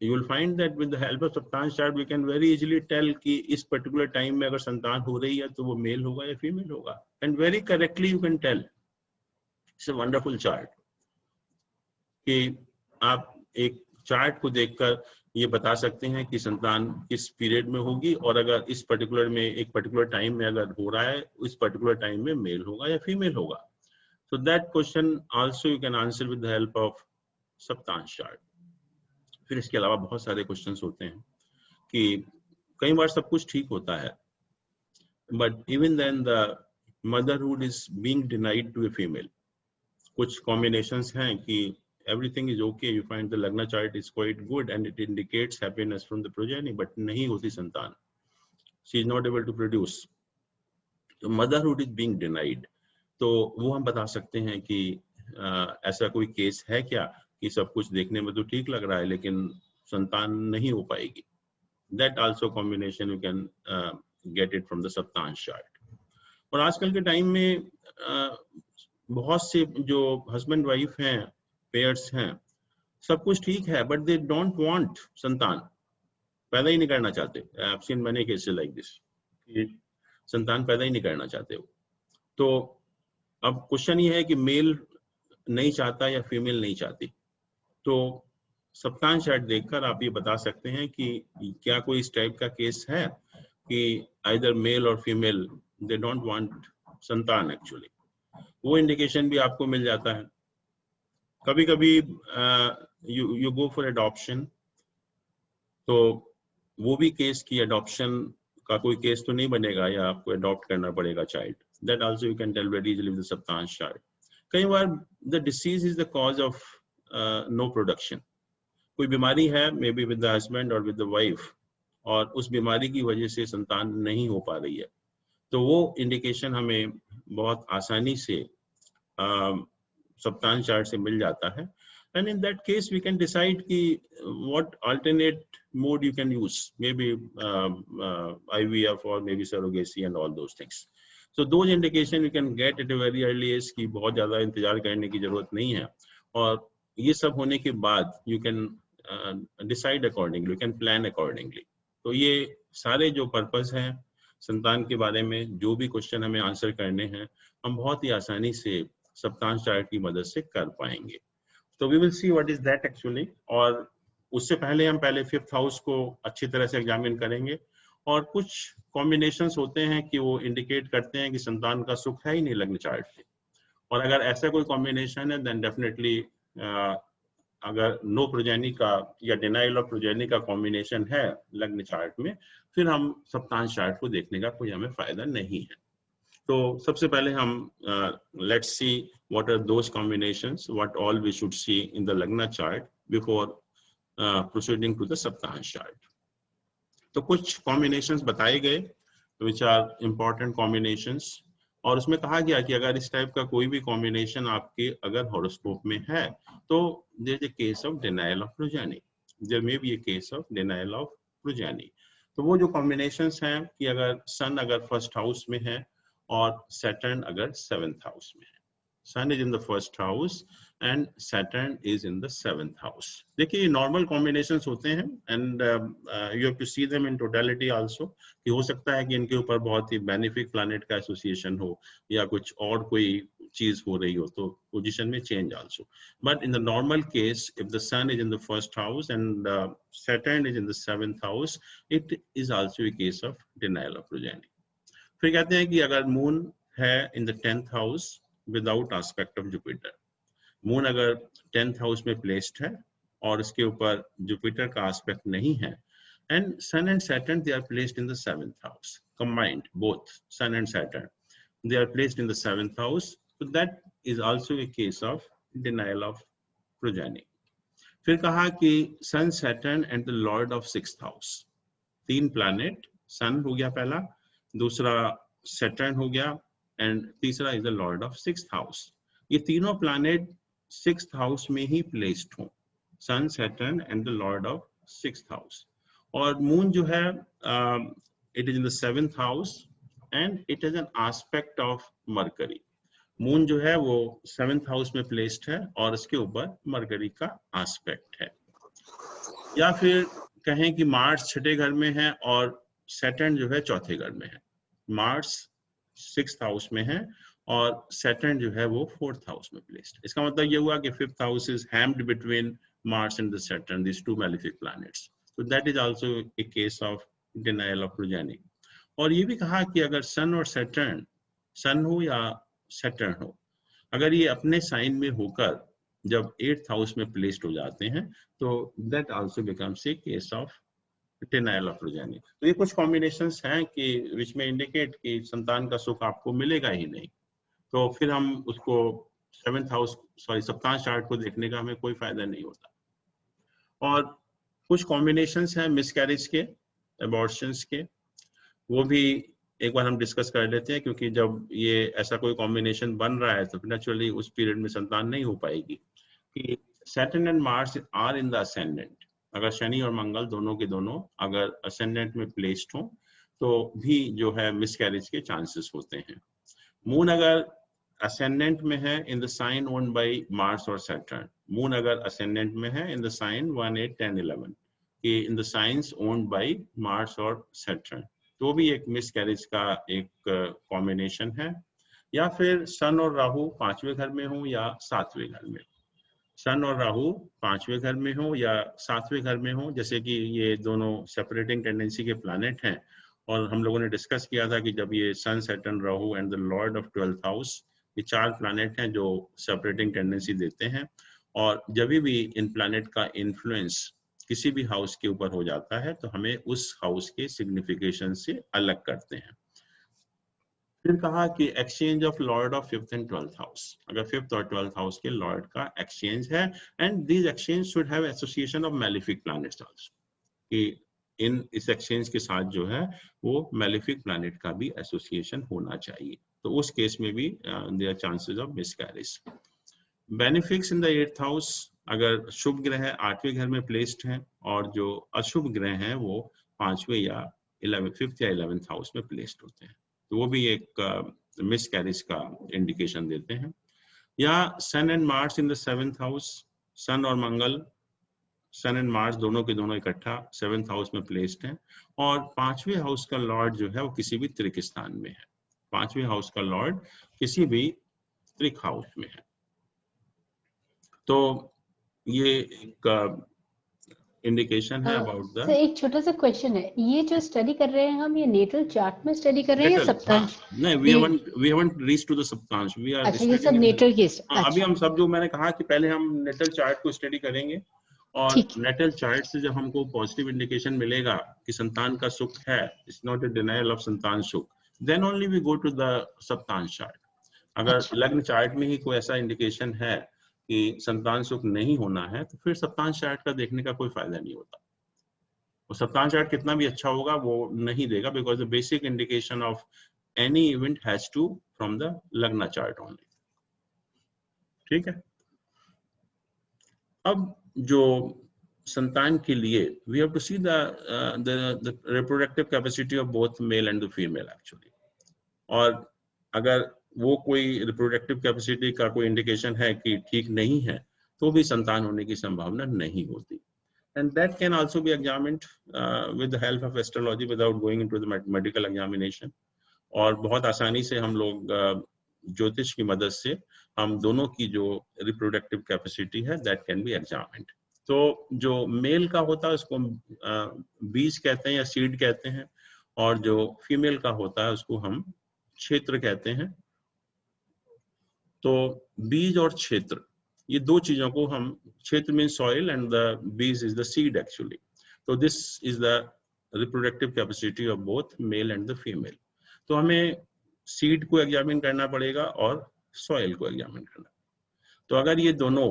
you will find that with the help of Saptamsha chart we can very easily tell कि इस पर्टिकुलर टाइम में अगर संतान हो रही है तो वो मेल होगा या फीमेल होगा, and very correctly you can tell. It's a wonderful chart कि आप एक चार्ट को देखकर ये बता सकते हैं कि संतान किस पीरियड में होगी, और अगर इस पर्टिकुलर में एक पर्टिकुलर टाइम में अगर हो रहा है, इस पर्टिकुलर टाइम में मेल होगा या फीमेल होगा। So that question also you can answer with the help of Saptamsha chart. फिर इसके अलावा बहुत सारे क्वेश्चंस होते हैं कि कई बार सब कुछ ठीक होता है, but even then the motherhood is being denied to a female. कुछ कॉम्बिनेशंस हैं कि everything is okay, you find the lagna chart is quite good and it indicates happiness from the progeny, but नहीं होती संतान, she is not able to produce, so motherhood is being denied। तो वो हम बता सकते हैं कि ऐसा कोई केस है क्या कि सब कुछ देखने में तो ठीक लग रहा है लेकिन संतान नहीं हो पाएगी। That also combination you can get it from the Saptamsha chart. और आजकल के टाइम में बहुत से जो हस्बैंड वाइफ हैं, पेयर्स हैं, सब कुछ ठीक है, बट दे डोंट वांट संतान, पैदा ही नहीं करना चाहते। I have seen many cases like this, संतान पैदा ही नहीं करना चाहते हो। तो अब क्वेश्चन ये है कि मेल नहीं चाहता या फीमेल नहीं चाहती, तो सप्तांश चार्ट देखकर आप ये बता सकते हैं कि क्या कोई इस टाइप का केस है कि आइदर मेल और फीमेल दे डोंट वांट संतान एक्चुअली, वो इंडिकेशन भी आपको मिल जाता है। कभी कभी यू गो फॉर एडॉप्शन, तो वो भी केस की एडॉप्शन का कोई केस तो नहीं बनेगा या आपको अडॉप्ट करना पड़ेगा child, that also you can tell very easily with the Saptamsha chart. कई बार the disease is the cause of no production, कोई बीमारी है may be with the husband और विद द वाइफ, और उस बीमारी की वजह से संतान नहीं हो पा रही है, तो वो इंडिकेशन हमें बहुत आसानी से सप्तांश चार्ट से मिल जाता है। And in that case, we can decide what alternate mode you can use, maybe IVF or maybe surrogacy and all those things. So those indication you can get at a very early age कि बहुत ज़्यादा इंतजार करने की जरूरत नहीं है, और ये सब होने के बाद you can decide accordingly, you can plan accordingly. तो ये सारे जो पर्पस हैं संतान के बारे में, जो भी क्वेश्चन हमें आंसर करने हैं, हम बहुत ही आसानी से सप्तांश चार्ट की मदद से कर पाएंगे। तो we will see what is that actually, और उससे पहले हम पहले 5th हाउस को अच्छी तरह से एग्जामिन करेंगे, और कुछ कॉम्बिनेशंस होते हैं कि वो इंडिकेट करते हैं कि संतान का सुख है ही नहीं लग्न चार्ट में, और अगर ऐसा कोई कॉम्बिनेशन है देन डेफिनेटली अगर नो प्रोजेनी का या डिनाइल ऑफ प्रोजेनी का कॉम्बिनेशन है लग्न चार्ट में, फिर हम सप्तांश चार्ट को देखने का कोई हमें फायदा नहीं है। तो सबसे पहले हम let's see what are those combinations, what all we should see in the Lagna chart before proceeding to the Saptansh chart. तो कुछ combinations बताए गए which are important combinations, और उसमें कहा गया कि अगर इस टाइप का कोई भी combination आपके अगर horoscope में है तो there is a case of denial of progeny, there may be a case of denial of progeny. तो वो जो combinations हैं कि अगर sun अगर first house में है और Saturn अगर 7th हाउस में है, Sun is in the first house and Saturn is in the 7th house. देखिए नॉर्मल कॉम्बिनेशंस होते हैं and you have to see them in totality also, कि हो सकता है कि इनके ऊपर बहुत ही बेनिफिक प्लैनेट का एसोसिएशन हो या कुछ और कोई चीज हो रही हो तो पोजीशन में change also, but in the normal case if the sun is in the first house and Saturn is in the 7th house, it is also a case of denial of progeny. फिर कहते हैं कि अगर moon है in the 10th house without aspect of Jupiter, moon अगर 10th house में placed है और इसके ऊपर जुपिटर का एस्पेक्ट नहीं है, and sun and Saturn they are placed in the 7th house, combined both sun and Saturn they are placed in the 7th house, so that is also a case of denial of progeny. फिर कहा कि sun Saturn and the lord of 6th house, 3 planet, sun हो गया पहला, दूसरा Saturn हो गया and तीसरा is the lord of 6th house, ये तीनों प्लैनेट 6th हाउस में ही प्लेस्ड हो, sun Saturn and the lord of 6th house, और मून जो है it is in the 7th house and it is an aspect of Mercury, moon जो है वो 7th हाउस में प्लेस्ड है और इसके ऊपर मरकरी का एस्पेक्ट है, या फिर कहें कि मार्स 6ठे घर में है और सैटर्न जो है 4थे घर में है, मार्स 6th हाउस में है और सैटर्न जो है वो 4th हाउस में प्लेस्ड, इसका मतलब ये हुआ कि 5th house is hemmed between Mars and the Saturn, this two malefic planets, so that is also a case of denial of progeny. और ये भी कहा कि अगर सन और सैटर्न, सन हो या सैटर्न हो, अगर ये अपने साइन में होकर जब 8th हाउस में प्लेस्ड हो जाते हैं तो that also becomes a case of denial of progeny. तो ये कुछ कॉम्बिनेशंस हैं कि विच में इंडिकेट कि संतान का सुख आपको मिलेगा ही नहीं, तो फिर हम उसको 7th हाउस सप्तांश चार्ट को देखने का हमें कोई फायदा नहीं होता। और कुछ कॉम्बिनेशंस हैं मिसकैरेज के, एबॉर्शंस के, वो भी एक बार हम डिस्कस कर लेते हैं, क्योंकि जब ये ऐसा कोई कॉम्बिनेशन बन रहा है तो नेचुरली उस पीरियड में संतान नहीं हो पाएगी। कि Saturn and Mars are in the ascendant, अगर शनि और मंगल दोनों के दोनों अगर असेंडेंट में प्लेस्ड हो तो भी जो है मिसकैरेज के चांसेस होते हैं। मून अगर असेंडेंट में है in the sign owned by Mars और सैटर्न, मून अगर असेंडेंट में है इन द साइन 1, 8, 10, 11 कि in the science owned by Mars और सैटर्न, तो भी एक मिसकैरेज का एक कॉम्बिनेशन है। या फिर सन और राहु 5वें घर में हो या 7वें घर में। सन और राहु 5वें घर में हो या 7वें घर में हो, जैसे कि ये दोनों सेपरेटिंग टेंडेंसी के प्लैनेट हैं, और हम लोगों ने डिस्कस किया था कि जब ये sun, Saturn, Rahu and the lord of 12th house, ये 4 प्लैनेट हैं जो सेपरेटिंग टेंडेंसी देते हैं, और जब भी इन प्लैनेट का इन्फ्लुएंस किसी भी हाउस के ऊपर हो जाता है तो हमें उस हाउस के सिग्निफिकेशन से अलग करते हैं। फिर कहा कि exchange of Lord of 5th and 12th house, अगर 5th और 12th हाउस के लॉर्ड का एक्सचेंज है, and this exchange should have association of malefic planets also, कि इस एक्सचेंज के साथ जो है वो मैलिफिक प्लैनेट का भी एसोसिएशन होना चाहिए, तो उस केस में भी there are chances of miscarriage. Benefics in the 8th house, अगर शुभ ग्रह 8वें घर में प्लेस्ड हैं और जो अशुभ ग्रह हैं वो 5वें या 5th या 11th हाउस में प्लेस्ड होते हैं, तो वो भी एक मिसकैरेज का इंडिकेशन देते हैं। या sun and Mars in the 7th house, sun और मंगल, सन एंड मार्स दोनों के दोनों इकट्ठा 7th हाउस में प्लेस्ड हैं, और 5वें हाउस का लॉर्ड जो है वो किसी भी त्रिक स्थान में है। 5वें हाउस का लॉर्ड किसी भी त्रिक हाउस में है। तो ये एक इंडिकेशन है अबाउट द। एक छोटा सा क्वेश्चन है, ये जो स्टडी कर रहे हैं हम, ये नेटल चार्ट में स्टडी कर रहे हैं या सप्तांश? नहीं, we haven't reached to the सप्तांश, we are अच्छा, ये सब नेटल के। अभी हम सब, जो मैंने कहा कि पहले हम नेटल चार्ट को स्टडी करेंगे, और नेटल चार्ट से जब हमको पॉजिटिव इंडिकेशन मिलेगा कि संतान का सुख है, it's not a denial of santan sukh, then only we go to the Saptamsha chart. अगर लग्न चार्ट में ही कोई ऐसा इंडिकेशन है कि संतान सुख नहीं होना है, तो फिर सप्तांश चार्ट का देखने का कोई फायदा नहीं होता। और सप्तांश चार्ट कितना भी अच्छा होगा वो नहीं देगा, because the basic indication of any event has to from the lagna chart only. ठीक है, अब जो संतान के लिए we have to see the reproductive capacity of both male and the female actually, और अगर वो कोई रिप्रोडक्टिव कैपेसिटी का कोई इंडिकेशन है कि ठीक नहीं है, तो भी संतान होने की संभावना नहीं होती। And that can also be examined with the help of astrology without going into the medical examination, और बहुत आसानी से हम लोग ज्योतिष की मदद से हम दोनों की जो रिप्रोडक्टिव कैपेसिटी है दैट कैन बी एग्जामिन्ड। तो जो मेल का होता है उसको बीज कहते हैं या सीड कहते हैं, और जो फीमेल का होता है उसको हम क्षेत्र कहते हैं। तो बीज और क्षेत्र, ये दो चीजों को हम, क्षेत्र mean soil and the bees is the seed actually. तो this is the reproductive capacity of both male and the female. तो हमें सीड को एग्जामिन करना पड़ेगा और सॉइल को एग्जामिन करना। तो अगर ये दोनों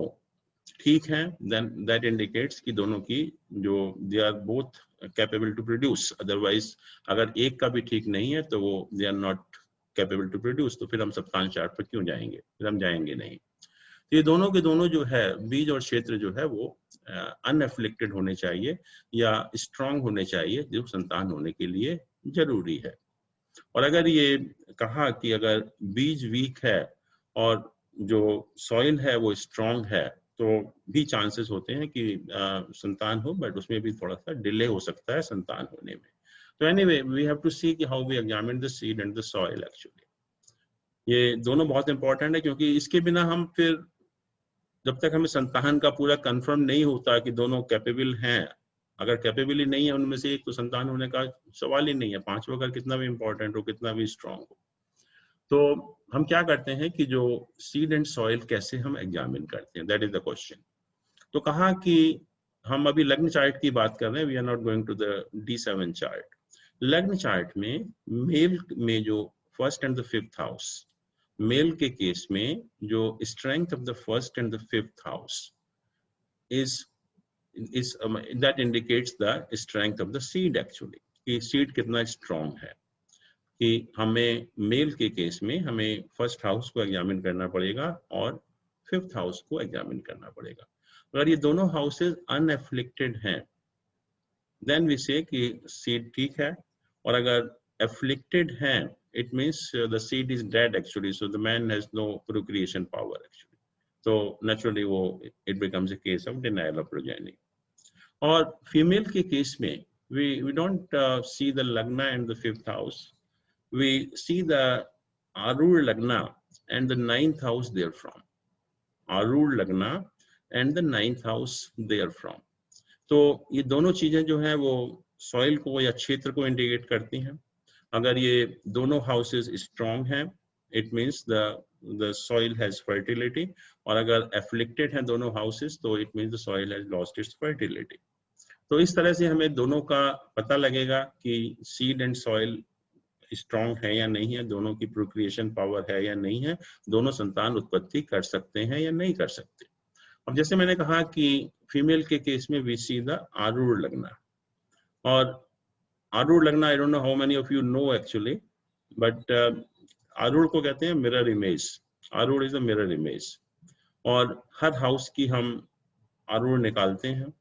ठीक हैं, देन दैट इंडिकेट्स कि दोनों की जो they are both capable to produce. Otherwise अगर एक का भी ठीक नहीं है तो वो they are not capable to produce, तो फिर हम सप्तांश चार्ट पर क्यों जाएंगे, फिर हम जाएंगे नहीं। तो ये दोनों के दोनों जो है बीज और क्षेत्र जो है वो अनएफ्लिक्टेड होने चाहिए या स्ट्रांग होने चाहिए, जो संतान होने के लिए जरूरी है। और अगर ये कहा कि अगर बीज वीक है और जो सॉइल है वो स्ट्रांग है, तो भी चांसेस होते हैं कि संतान हो, बट उसमें भी थोड़ा सा डिले हो सकता है संतान होने में। तो anyway we have to see कि how we examine the seed and the soil actually. ये दोनों बहुत इंपॉर्टेंट है, क्योंकि इसके बिना हम फिर जब तक हमें संतान का पूरा कंफर्म नहीं होता कि दोनों कैपेबल हैं, अगर कैपेबल ही नहीं है उनमें से एक, तो संतान होने का सवाल ही नहीं है, पांचवा घर कितना भी इंपॉर्टेंट हो, कितना भी स्ट्रांग हो। तो हम क्या करते हैं कि जो सीड एंड सॉइल कैसे हम एग्जामिन करते हैं, दैट इज द क्वेश्चन। तो कहा कि हम अभी लग्न चार्ट की बात कर रहे हैं, we are not going to the D7 chart. Lagna chart में मेल में जो first and the fifth house, male के केस में जो strength of the first and the fifth house is that indicates the strength of the seed actually, कि seed कितना strong है। कि हमें मेल के केस में हमें फर्स्ट हाउस को एग्जामिन करना पड़ेगा और फिफ्थ हाउस को एग्जामिन करना पड़ेगा। अगर ये दोनों हाउसेस अनएफ्लिक्टेड हैं, देन वी से कि सीड ठीक है, और अगर एफ्लिक्टेड हैं, it means the seed is dead actually, so the man has no procreation power actually. तो नेचुरली वो it becomes a case of denial of progeny. और फीमेल के केस में we don't see the lagna and the fifth house, we see the Arul Lagna and the 9th house therefrom. Arul Lagna and the 9th house therefrom. तो ये दोनों चीजें जो है वो सॉइल को या क्षेत्र को इंडिकेट करती हैं. अगर ये दोनों हाउसेस स्ट्रॉन्ग हैं, it means the soil has fertility, और अगर एफ्लिक्टेड हैं दोनों हाउसेस तो it means the soil has lost its fertility. तो इस तरह से हमें दोनों का पता लगेगा कि सीड एंड सॉइल स्ट्रॉन्ग है या नहीं है, दोनों की प्रोक्रिएशन पावर है या नहीं है, दोनों संतान उत्पत्ति कर सकते हैं या नहीं कर सकते. अब जैसे मैंने कहा कि फीमेल के केस में वी सी द आरूढ़ लगना, और आरूढ़ लगना I don't know how many of you know actually, but आरूढ़ को कहते हैं मिरर इमेज. आरूढ़ इज अ मिरर इमेज, और हर हाउस की हम आरूढ़ निकालते हैं.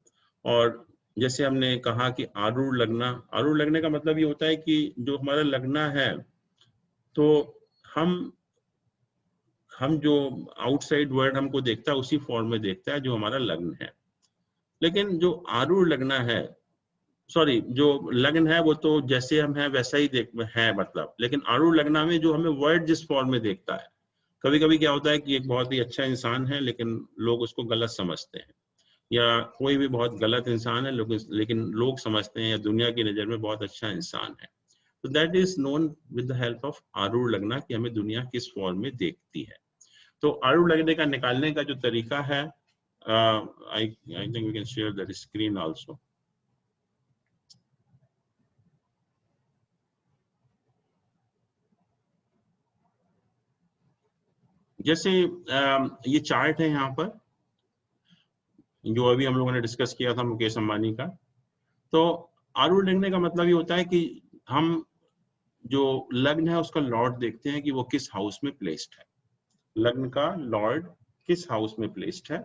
और जैसे हमने कहा कि आरूढ़ लगने का मतलब ये होता है कि जो हमारा लगना है तो हम जो आउटसाइड वर्ल्ड हमको देखता है उसी फॉर्म में देखता है जो हमारा लग्न है. लेकिन जो आरूढ़ लगना है, सॉरी जो लग्न है वो तो जैसे हम हैं वैसा ही है मतलब, लेकिन आरूढ़ लगना में जो हमें वर्ल्ड जिस फॉर्म में देखता है, कभी कभी क्या होता है कि एक बहुत ही अच्छा इंसान है लेकिन लोग उसको गलत समझते हैं, या कोई भी बहुत गलत इंसान है लेकिन लोग समझते हैं या दुनिया की नजर में बहुत अच्छा इंसान है. तो that is known with the help of आरूढ़ लगना कि हमें दुनिया किस फॉर्म में देखती है. तो आरूढ़ लगने का निकालने का जो तरीका है, I think we can share that screen also. जैसे ये चार्ट है यहाँ पर जो अभी हम लोगों ने डिस्कस किया था मुकेश अंबानी का. तो आरूढ़ लगने का मतलब ये होता है कि हम जो लग्न है उसका लॉर्ड देखते हैं कि वो किस हाउस में प्लेस्ड है. लग्न का लॉर्ड किस हाउस में प्लेस्ड है,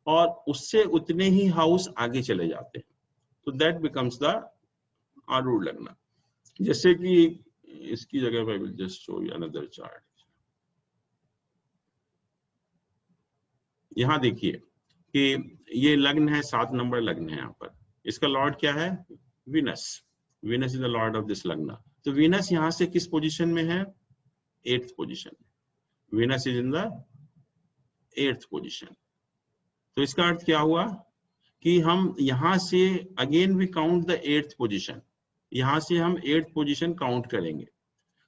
और उससे उतने ही हाउस आगे चले जाते हैं. तो दैट बिकम्स द आरूढ़ लगना. जैसे कि इसकी जगह पे will just show you another chart. यहाँ देखिए कि ये लग्न है, 7 नंबर लग्न है. यहाँ पर इसका लॉर्ड क्या है? Venus. Venus is the lord of this लग्न. तो वीनस यहाँ से किस पोजीशन में है? 8th position. Venus is in the 8th position. तो इसका अर्थ क्या हुआ कि हम यहाँ से again we count the 8th position. यहाँ से हम 8th पोजीशन काउंट करेंगे.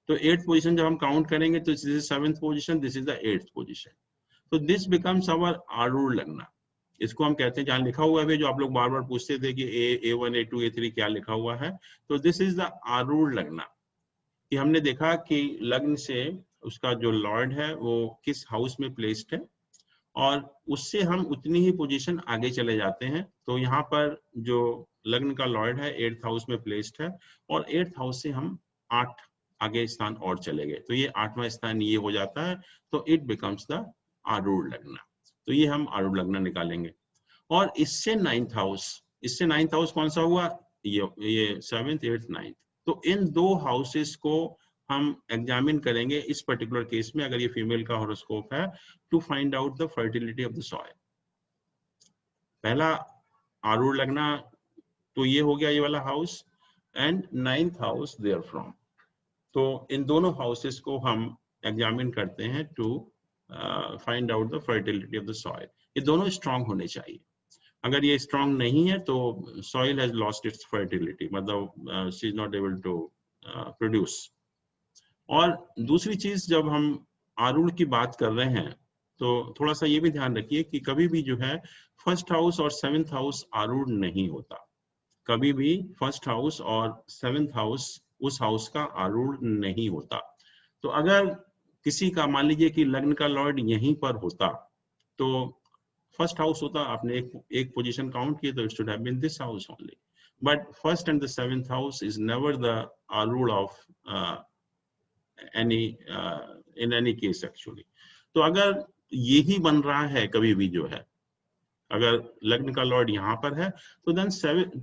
तो 8th पोजीशन जब हम काउंट करेंगे तो this is 7th position, this is the 8th position. तो दिस बिकम्स आवर आरूढ़ लगना. इसको हम कहते हैं, जहाँ लिखा हुआ है जो आप लोग बार बार पूछते थे कि A1 A2 A3 क्या लिखा हुआ है, तो दिस इज द आरूढ़ लगना. कि हमने देखा कि लग्न से उसका जो लॉर्ड है वो किस हाउस में प्लेस्ड है, और उससे हम उतनी ही पोजीशन आगे चले जाते हैं. तो यहाँ पर जो लग्न का लॉर्ड है 8th हाउस में प्लेस्ड है, और 8th हाउस से हम 8 आगे स्थान और चले गए, तो ये 8वां स्थान ये हो जाता है. तो इट बिकम्स द आरूढ़ लगना. तो ये हम आरूढ़ लगना निकालेंगे. और इससे 9th हाउस कौन सा हुआ? ये 7th 8th 9th. तो इन 2 हाउसेस को हम एग्जामिन करेंगे इस पर्टिकुलर केस में, अगर ये फीमेल का हॉरोस्कोप है, to find out the fertility of the soil. पहला आरूढ़ लगना तो ये हो गया, ये वाला house, and 9th house there from. तो इन दोनों हाउसेस को हम एग्जामिन करते हैं to find out the fertility of the soil. ये दोनों स्ट्रांग होने चाहिए. अगर ये स्ट्रांग नहीं है तो soil has lost its fertility, मतलब she is not able to produce. और दूसरी चीज, जब हम आरूढ़ की बात कर रहे हैं तो थोड़ा सा ये भी ध्यान रखिए कि कभी भी जो है 1st हाउस और 7th हाउस आरूढ़ नहीं होता. कभी भी 1st हाउस और 7th हाउस उस हाउस का आरूढ़ नहीं होता. तो अगर किसी का मान लीजिए कि लग्न का लॉर्ड यहीं पर होता तो 1st हाउस होता, आपने एक पोजीशन काउंट की, तो it should have been this house only. But 1st and the 7th house is never the arudha of in any case actually. तो अगर यही बन रहा है कभी भी जो है, अगर लग्न का लॉर्ड यहाँ पर है तो then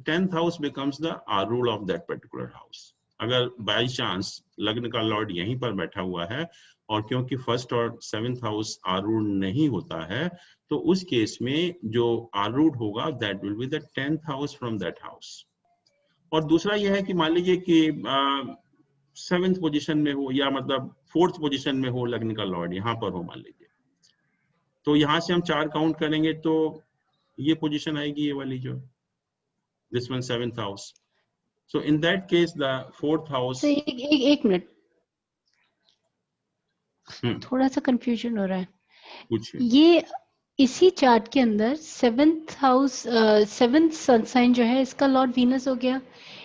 10th house becomes the आरूढ़ of that particular house. अगर बाई चांस लग्न का लॉर्ड यहीं पर बैठा हुआ है और क्योंकि 1st और 7th हाउस आरूढ़ नहीं होता है, तो उस केस में जो आरूढ़ होगा that will be the 10th house from that house. और दूसरा यह है कि मान लीजिए कि 7th पोजीशन में हो या मतलब 4th पोजीशन में हो लग्न का लॉर्ड, यहाँ पर हो मान लीजिए, तो यहाँ से हम 4 काउंट करेंगे तो ये पोजीशन आएगी, ये वाली जो this one 7th house. So in that case the 4th house. तो एक मिनट, थोड़ा सा कंफ्यूजन हो रहा है। कुछ ये इसी चार्ट के अंदर 7th house 7th sun sign जो है इसका लॉर्ड वीनस हो गया,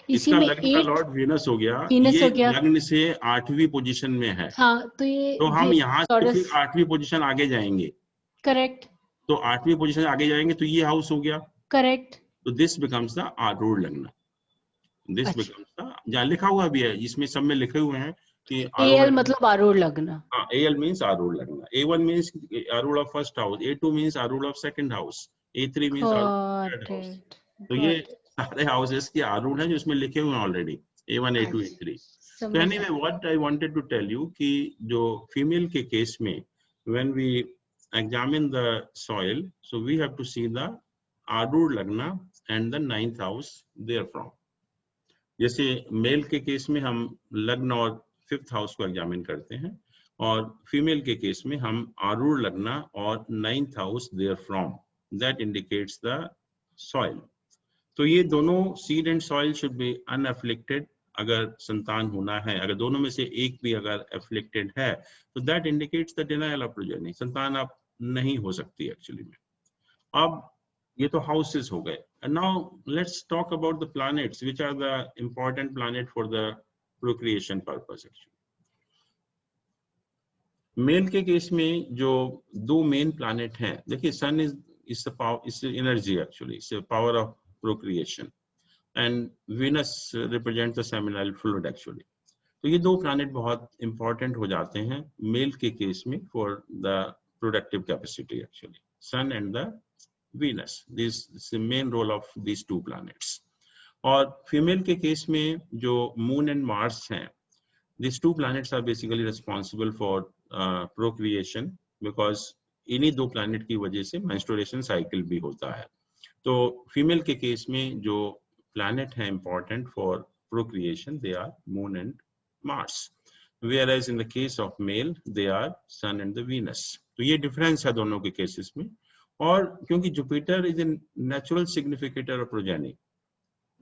इसी इसका में लग्न का लॉर्ड वीनस हो गया, वीनस ये हो गया, लग्न से 8वीं पोजीशन में है। हाँ, तो ये तो हम यहाँ से टॉरस, फिर 8वीं पोजीशन आगे जाएंगे, करेक्ट, तो 8वीं पोजीशन आगे जाएंगे तो ये हाउस हो गया, करेक्ट, तो दिस बिकम्स द आरूढ़ लग्न, दिस अच्छा। बिकम्स द, जहाँ लिखा हुआ भी है, इसमें सब में लिखे हुए हैं कि AL मतलब आरूढ़ लग्न, हाँ, AL means आरूढ़ लग्न, A1 means आरूढ़ of first house, A2 means आरूढ़ of second house, A3 means आरूढ़ of third house। तो ये सारे हाउसेस की आरूढ़ है जो इसमें लिखे हुए हैं already, A1, A2, A3। So anyway, what I wanted to tell you कि जो फीमेल के केस में when we examine the soil, so we have to see the आरूढ़ लग्न and the 9th house therefrom। जैसे मेल के case में हम लग्न और 5th हाउस को एग्जामिन करते हैं, और फीमेल के केस में हम आरूढ़ लग्न और 9th house there from, that indicates the soil. तो ये दोनों seed and soil should be unafflicted. अगर संतान होना है, अगर दोनों में से एक भी अगर अफ्लिक्टेड है तो that indicates the denial of progeny, संतान अब नहीं हो सकती एक्चुअली में। अब ये तो हाउसेस हो गए, and now let's talk about the planets, which are the important planet for the procreation purpose actually। Male के केस में जो दो मेन प्लैनेट हैं, देखिए sun is the power, is energy actually, is power of procreation, and Venus represent the seminal fluid actually. तो ये दो planet बहुत इंपॉर्टेंट हो जाते हैं मेल के केस में for the productive capacity actually, sun and the Venus, this is the main role of these two planets। और फीमेल के केस में जो मून एंड मार्स हैं, these two planets are basically responsible for procreation, because इन्हीं दो planet की वजह से menstruation cycle भी होता है। तो फीमेल के केस में जो प्लैनेट है important for procreation, they are moon and Mars, whereas in the case of male they are sun and the Venus। तो ये डिफरेंस है दोनों के केसेस में। और क्योंकि Jupiter is a natural significator of progeny,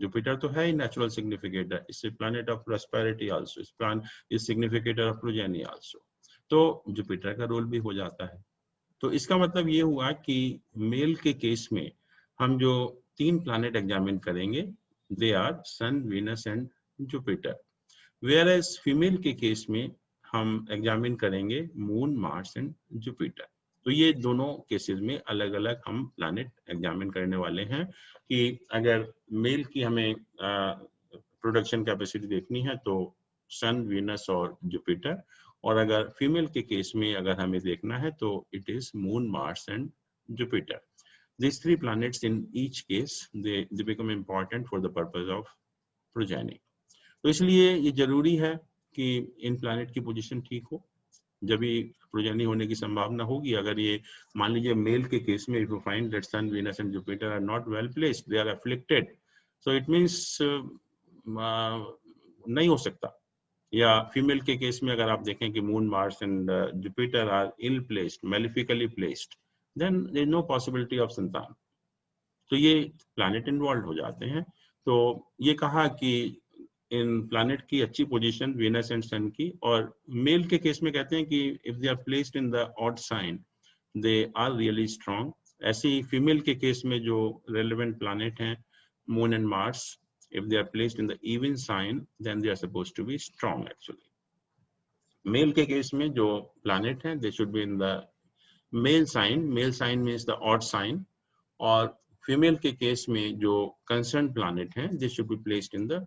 Jupiter तो है ही natural significator, it's a planet of prosperity also, इस plan is significator of progeny also, तो जुपिटर का रोल भी हो जाता है। तो इसका मतलब ये हुआ कि मेल के केस में हम जो तीन प्लैनेट एग्जामिन करेंगे, they are sun, Venus and Jupiter, whereas female के केस में हम एग्जामिन करेंगे मून, मार्स एंड जुपिटर। तो ये दोनों केसेस में अलग अलग हम प्लैनेट एग्जामिन करने वाले हैं कि अगर मेल की हमें प्रोडक्शन कैपेसिटी देखनी है तो सन, वीनस और जुपिटर, और अगर फीमेल के केस में अगर हमें देखना है तो it is moon, Mars and Jupiter. These three planets in each case they become important for the purpose of progeny। तो इसलिए ये जरूरी है कि इन प्लैनेट की पोजीशन ठीक हो, जब भी प्रोजेनी होने की संभावना होगी। अगर ये मान लीजिए मेल के केस में, if you find that sun, Venus and Jupiter are not well placed, they are afflicted, so it means नहीं हो सकता। या फीमेल के केस में अगर आप देखें कि moon, Mars and Jupiter are ill placed, malefically placed, then there is no possibility of संतान। तो ये प्लैनेट इन्वॉल्व हो जाते हैं। तो ये कहा कि इन प्लैनेट की अच्छी पोजीशन वीनस एंड सन की, और मेल के केस में कहते हैं कि if they are placed in the odd sign they are really strong. ऐसे ही फीमेल के केस में जो रेलेवेंट प्लैनेट हैं moon and Mars, if they are placed in the even sign then they are supposed to be strong actually. Male के case में जो planet हैं they should be in the male sign, male sign means the odd sign, और female के case में जो concern planet हैं they should be placed in the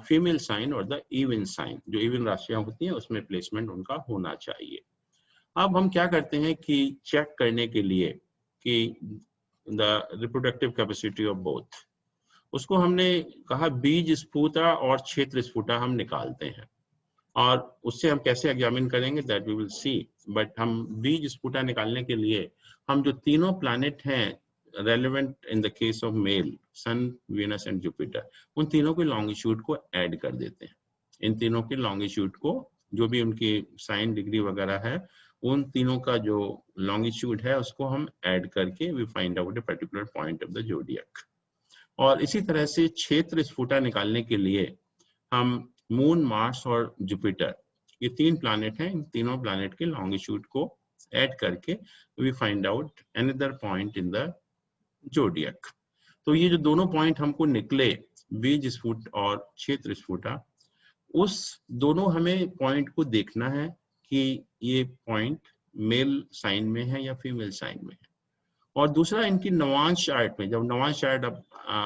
female sign और द इवन साइन, जो इवन राशियां होती हैं उसमें प्लेसमेंट उनका होना चाहिए। अब हम क्या करते हैं कि चेक करने के लिए कि the reproductive capacity of both, उसको हमने कहा बीज स्फुटा और क्षेत्र स्फुटा हम निकालते हैं, और उससे हम कैसे एग्जामिन करेंगे that we will see. But हम बीज स्फुटा निकालने के लिए हम जो तीनों प्लैनेट हैं relevant in the case of male, sun, Venus and Jupiter, उन तीनों के लॉन्गिट्यूड को ऐड कर देते हैं। इन तीनों के लॉन्गिट्यूड को, जो भी उनकी साइन डिग्री वगैरह है, उन तीनों का जो लॉन्गिट्यूड है उसको हम ऐड करके we find out a particular point of the zodiac. और इसी तरह से क्षेत्र स्फुटा निकालने के लिए हम मून, मार्स और जुपिटर, ये 3 प्लैनेट हैं, इन तीनों प्लैनेट के लॉन्गिट्यूड को ऐड करके we find out another point in the zodiac. तो ये जो दोनों पॉइंट हमको निकले, बीज स्फुट और क्षेत्र स्फुटा, उस दोनों हमें पॉइंट को देखना है कि ये पॉइंट मेल साइन में है या फीमेल साइन में है। और दूसरा, इनकी नवांश चार्ट में, जब नवांश चार्ट अब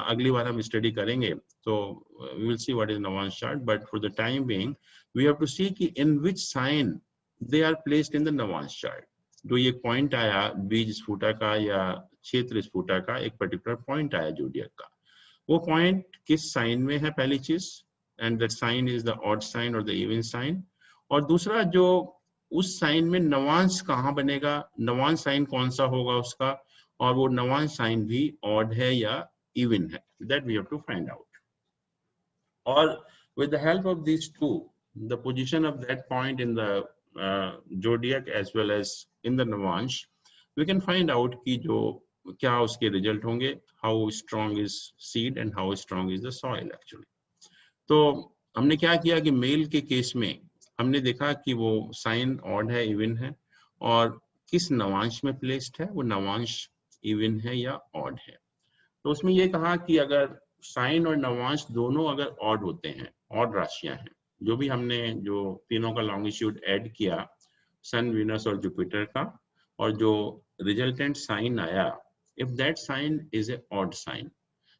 अगली बार हम स्टडी करेंगे तो we will see what is Navamsha chart, but for the time being we have to see कि in which sign they are placed in the Navamsha chart. जो ये पॉइंट आया बीज स्फुटा का या क्षेत्र स्फुटा का, एक पर्टिकुलर पॉइंट आया ज़ोडिएक का, वो पॉइंट किस साइन में है, पहली चीज, and that sign is the odd sign और द इवन साइन। और दूसरा, जो उस साइन में नवांश कहाँ बनेगा, नवांश साइन कौन सा होगा उसका, और वो नवांश साइन भी ऑड है या इवन है, that we have to find out. और with the help of these two, the position of that point in the zodiac as well as in the Navamsa, we can find out कि जो क्या उसके result होंगे, how strong is seed and how strong is the soil actually। तो हमने क्या किया कि मेल के केस में हमने देखा कि वो साइन ऑड है, इवन है, और किस नवांश में प्लेस्ड है, वो नवांश इवन है या ऑड है। तो उसमें ये कहा कि अगर साइन और नवांश दोनों अगर ऑड होते हैं, ऑड राशियां हैं, जो भी हमने जो तीनों का लॉन्गिट्यूड ऐड किया, सन, वीनस और जुपिटर का, और जो रिजल्टेंट साइन आया, if that sign is a odd sign,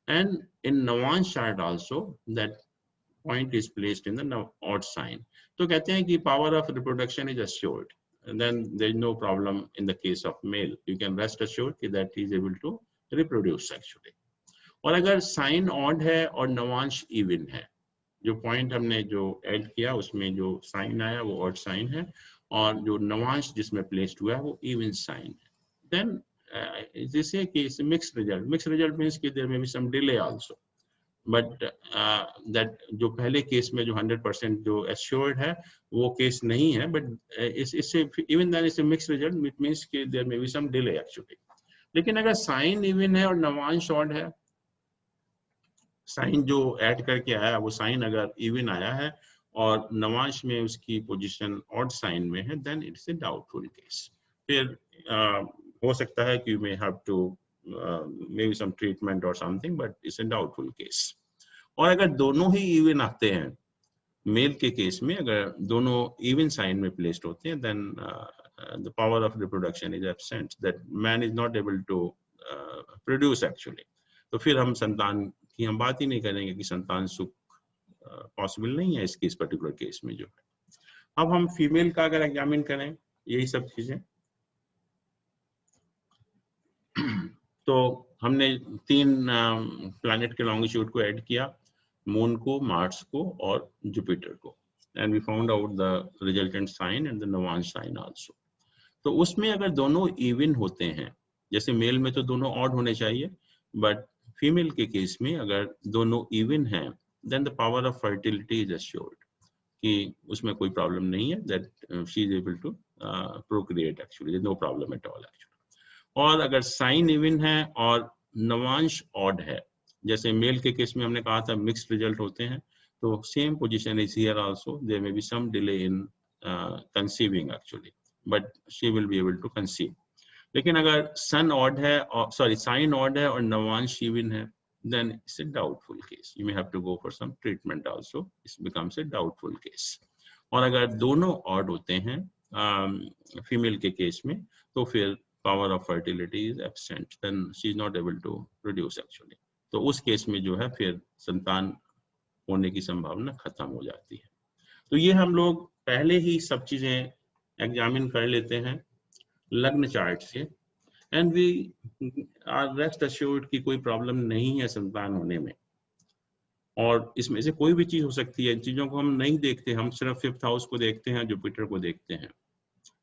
and in Navansh chart also that point is placed in the odd sign, तो कहते हैं कि power of reproduction is assured, and then there is no problem in the case of male, you can rest assured that he is able to reproduce actually। और अगर sign odd है और Navamsa even है, जो पॉइंट हमने जो add किया उसमें जो साइन आया वो ऑड साइन है, और जो नवांश जिसमें प्लेस्ड हुआ है वो इवन साइन है, then जैसे कि mix result, mix result means कि there may be some delay also, but that जो पहले केस में जो 100% जो एश्योर्ड है वो केस नहीं है, बट इससे even then it's a mix result, it means कि there may be some delay actually. लेकिन अगर साइन इवन है और नवांश ऑड है, साइन जो ऐड करके आया वो साइन अगर इवन आया है और नवांश में उसकी पोजीशन ऑड साइन में है, then it's a doubtful case. फिर हो सकता है कि you may have to maybe some treatment or something, but it's a doubtful case। और अगर दोनों ही इवन आते हैं, मेल के केस में अगर दोनों इवन साइन में प्लेस्ड होते हैं, then the power of reproduction is absent, that man is not able to produce actually। तो फिर हम संतान की हम बात ही नहीं करेंगे कि संतान सुख पॉसिबल नहीं है इस पर्टिकुलर केस में जो है। अब हम फीमेल का अगर एग्जामिन करें, यही सब चीजें, तो हमने 3 प्लैनेट के लॉन्गिट्यूड को ऐड किया, मून को, मार्स को और जुपिटर को, and we found out the resultant sign and the navamsa sign also. तो उसमें अगर दोनों इवन होते हैं, जैसे मेल में तो दोनों ऑड होने चाहिए, बट फीमेल के केस में अगर दोनों इवन हैं, then the power of fertility is assured, कि उसमें कोई प्रॉब्लम नहीं है, that she is able to procreate actually, no problem at all actually. और अगर साइन इवन है और नवांश ऑड है, जैसे मेल के केस में हमने कहा था मिक्स्ड रिजल्ट होते हैं, तो same position is here also, there may be some delay in conceiving actually, but she will be able to conceive. लेकिन अगर सन ऑड है और साइन ऑड है और नवांश इवन है, then it's a doubtful case, you may have to go for some treatment also, it becomes a doubtful case। और अगर दोनों ऑड होते हैं फीमेल के केस में, तो फिर power of fertility is absent, then she is not able to produce actually। तो उस केस में जो है फिर संतान होने की संभावना खत्म हो जाती है। तो ये हम लोग पहले ही सब चीजें एग्जामिन कर लेते हैं लग्न चार्ट से, and we are rest assured कि कोई प्रॉब्लम नहीं है संतान होने में। और इसमें से कोई भी चीज हो सकती है, इन चीजों को हम नहीं देखते, हम सिर्फ 5th हाउस को देखते हैं, जुपिटर को देखते हैं।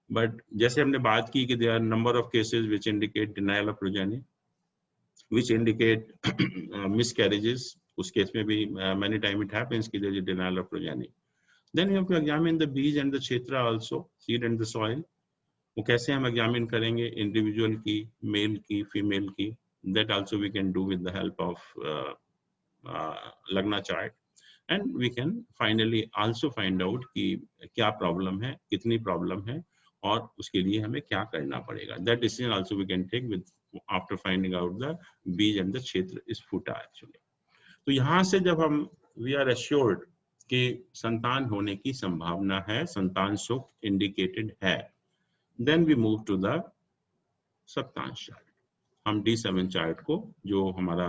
बट जैसे हमने बात की कि there are number of cases which indicate denial of progeny, which indicate miscarriages, उस केस में भी मैनी टाइम इट हैपेंस कि there is denial of progeny. Then we have to examine the bees and the kshetra also, seed and the soil. वो कैसे हम examine करेंगे, individual की, mail की, फीमेल की. That also we can do with the help of Lagna chart, and we can finally also find out कि क्या problem है, कितनी प्रॉब्लम है, और उसके लिए हमें क्या करना पड़ेगा. That decision also we can take with after finding out the bees and the kshetra is phuta actually. तो यहाँ से जब हम we are assured कि संतान होने की संभावना है, संतान सुख इंडिकेटेड है, then we move to the Saptamsha chart. हम D7 चार्ट को जो हमारा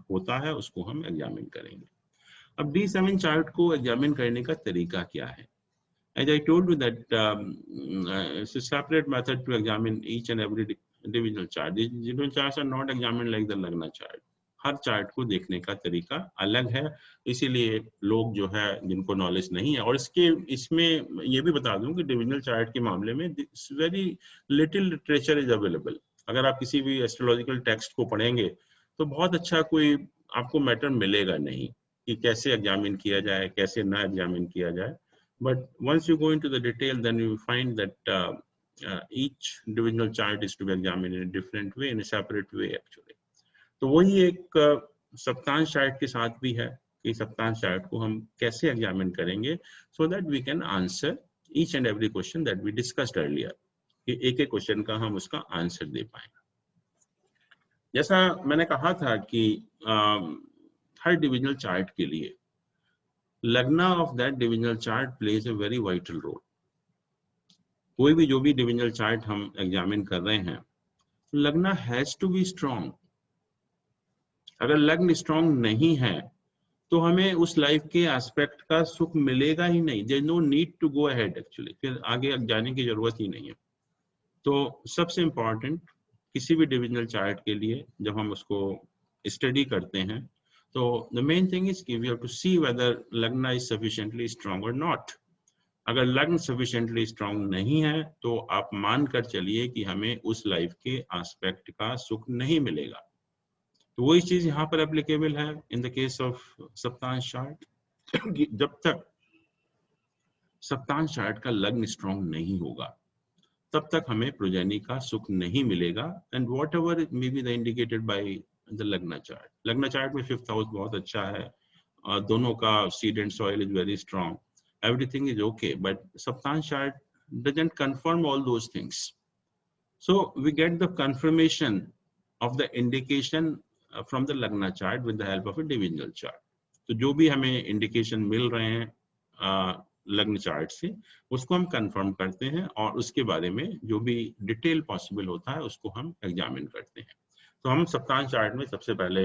होता है उसको हम एग्जामिन करेंगे. अब D7 चार्ट को एग्जामिन करने का तरीका क्या है? As I told you that it's a separate method to examine each and every divisional chart. These divisional charts are not examined like the Lagna chart. Her chart को देखने का तरीका अलग है, इसीलिए लोग जो है जिनको नॉलेज नहीं है, और इसमें ये भी बता दूं कि डिविजनल चार्ट के मामले में very little literature is available. अगर आप किसी भी एस्ट्रोलॉजिकल टेक्स्ट को पढ़ेंगे तो बहुत अच्छा कोई आपको मैटर मिलेगा नहीं कि कैसे एग्जामिन किया जाए, कैसे ना एग्जामिन किया जाए. But once you go into the detail then you find that each divisional chart is to be examined in a different way, in a separate way actually. तो वही एक सप्तांश चार्ट के साथ भी है कि सप्तांश चार्ट को हम कैसे एग्जामिन करेंगे, so that we can answer each and every question that we discussed earlier, कि एक एक क्वेश्चन का हम उसका आंसर दे पाएंगे. जैसा मैंने कहा था कि हर डिविजनल चार्ट के लिए lagna of that divisional chart plays a very vital role. कोई भी जो भी डिविजनल चार्ट हम एग्जामिन कर रहे हैं, लग्ना हैज टू बी स्ट्रॉन्ग. अगर लग्न स्ट्रॉन्ग नहीं है तो हमें उस लाइफ के एस्पेक्ट का सुख मिलेगा ही नहीं. There is no need to go ahead actually, फिर आगे जाने की जरूरत ही नहीं है. तो सबसे इम्पोर्टेंट किसी भी डिविजनल चार्ट के लिए जब हम उसको स्टडी करते हैं, तो द मेन थिंग इज कि we have to see whether lagna is sufficiently strong और नॉट. अगर लग्न सफिशिएंटली स्ट्रॉन्ग नहीं है तो आप मान कर चलिए कि हमें उस लाइफ के एस्पेक्ट का सुख नहीं मिलेगा. तो वही चीज यहाँ पर एप्लीकेबल है in the case of Saptamsha chart. जब तक सप्तांश चार्ट का लग्न स्ट्रॉन्ग नहीं होगा तब तक हमें प्रोजेनी का सुख नहीं मिलेगा. And what ever may be the indicated by the lagna chart. लग्ना चार्ट में 5th हाउस बहुत अच्छा है, दोनों का seed and soil is very strong, everything is okay, but Saptansh chart doesn't confirm all those things. So we get the confirmation of the indication from the Lagna chart with the help of a divisional chart. तो जो भी हमें indication मिल रहे हैं lagna chart से, उसको हम confirm करते हैं और उसके बारे में जो भी डिटेल पॉसिबल होता है उसको हम एग्जामिन करते हैं. तो हम सप्तांश चार्ट में सबसे पहले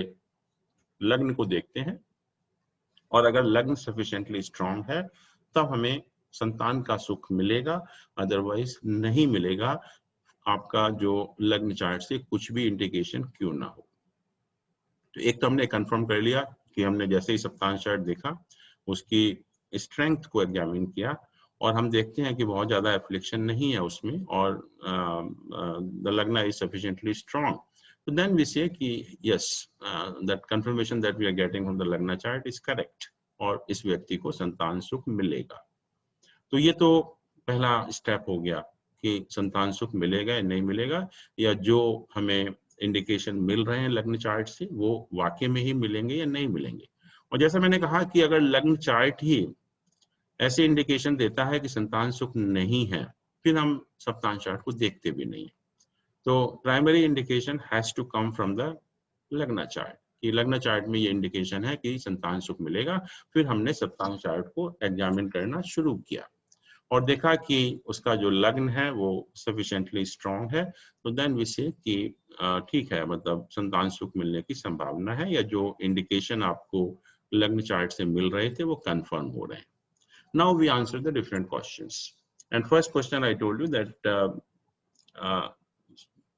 लग्न को देखते हैं, और अगर लग्न सफिशिएंटली स्ट्रांग है तब हमें संतान का सुख मिलेगा, अदरवाइज नहीं मिलेगा, आपका जो लग्न चार्ट से कुछ भी इंडिकेशन क्यों ना हो. तो एक तो हमने कंफर्म कर लिया कि हमने जैसे ही सप्तांश चार्ट देखा उसकी स्ट्रेंथ को एग्जामिन किया, और हम देखते हैं कि बहुत ज्यादा एफ्लिक्शन नहीं है उसमें, और द लग्ना is sufficiently strong. So then we say कि yes, that confirmation that we are getting from the Lagna chart is correct, और इस व्यक्ति को संतान सुख मिलेगा. तो ये तो पहला स्टेप हो गया कि संतान सुख मिलेगा या नहीं मिलेगा, या जो हमें इंडिकेशन मिल रहे हैं लग्न चार्ट से वो वाकई में ही मिलेंगे या नहीं मिलेंगे. और जैसा मैंने कहा कि अगर लग्न चार्ट ही ऐसे इंडिकेशन देता है कि संतान सुख नहीं है, फिर हम सप्तांश चार्ट को देखते भी नहीं. तो primary indication has to come from the lagna chart, कि लग्ना चार्ट में ये इंडिकेशन है कि संतान सुख मिलेगा. फिर हमने सप्तांश चार्ट को एग्जामिन करना शुरू किया और देखा कि उसका जो लग्न है वो सफिशिएंटली स्ट्रांग है. तो देन वी से कि ठीक है, मतलब संतान सुख मिलने की संभावना है, या जो इंडिकेशन आपको लग्न चार्ट से मिल रहे थे वो कंफर्म हो रहे हैं. Now we answer the different questions. And first question I told you that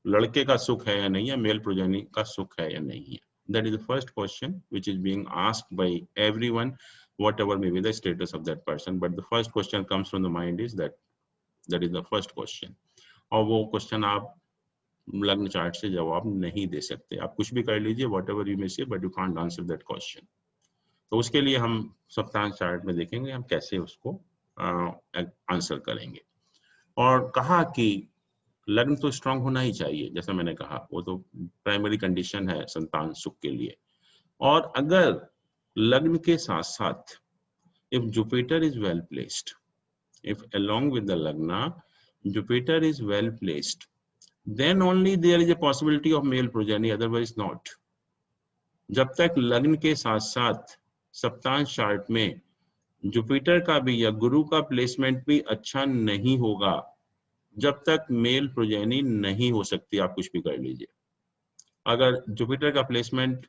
लड़के का सुख है या नहीं है, मेल प्रोजेनी का सुख है या नहीं है. That is the first question which is being asked by everyone, whatever may be the status of that person. But the first question comes from the mind is that is the first question. और वो question आप लग्न chart से जवाब नहीं दे सकते. आप कुछ भी कर लीजिए, whatever you may say, but you can't answer that question. तो उसके लिए हम सप्तांश चार्ट में देखेंगे हम कैसे उसको आंसर करेंगे। और कहा कि लग्न तो स्ट्रांग होना ही चाहिए, जैसा मैंने कहा वो तो प्राइमरी कंडीशन है संतान सुख के लिए। और अगर लग्न के साथ साथ if Jupiter is well placed, if along with the lagna Jupiter is well placed, then only there is a possibility of male progeny, otherwise not. जब तक लग्न के साथ साथ सप्तांश चार्ट में जुपिटर का भी या गुरु का प्लेसमेंट भी अच्छा नहीं होगा, जब तक मेल प्रोजेनी नहीं हो सकती, आप कुछ भी कर लीजिए। अगर जुपिटर का प्लेसमेंट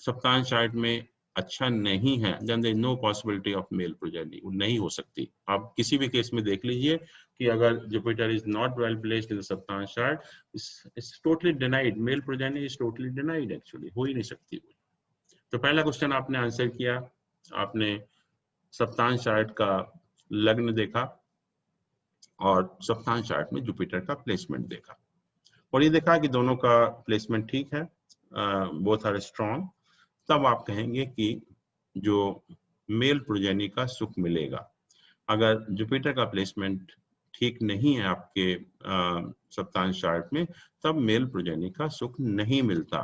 सप्तांश चार्ट में अच्छा नहीं है, then there is no possibility of male progeny, नहीं हो सकती। आप किसी भी केस में देख लीजिए कि अगर Jupiter is not well placed in the सप्तांश chart, it's totally denied, male progeny is totally denied actually, हो ही नहीं सकती। तो पहला क्वेश्चन आपने आंसर किया, आपने सप्तांश चार्ट का लग्न देखा और सप्तांश चार्ट में जुपिटर का प्लेसमेंट देखा और ये देखा कि दोनों का प्लेसमेंट ठीक है, बोथ आर स्ट्रॉन्ग, तब आप कहेंगे कि जो मेल प्रोजेनी का सुख मिलेगा। अगर जुपिटर का प्लेसमेंट ठीक नहीं है आपके सप्तांश चार्ट में, तब मेल प्रोजेनी का सुख नहीं मिलता।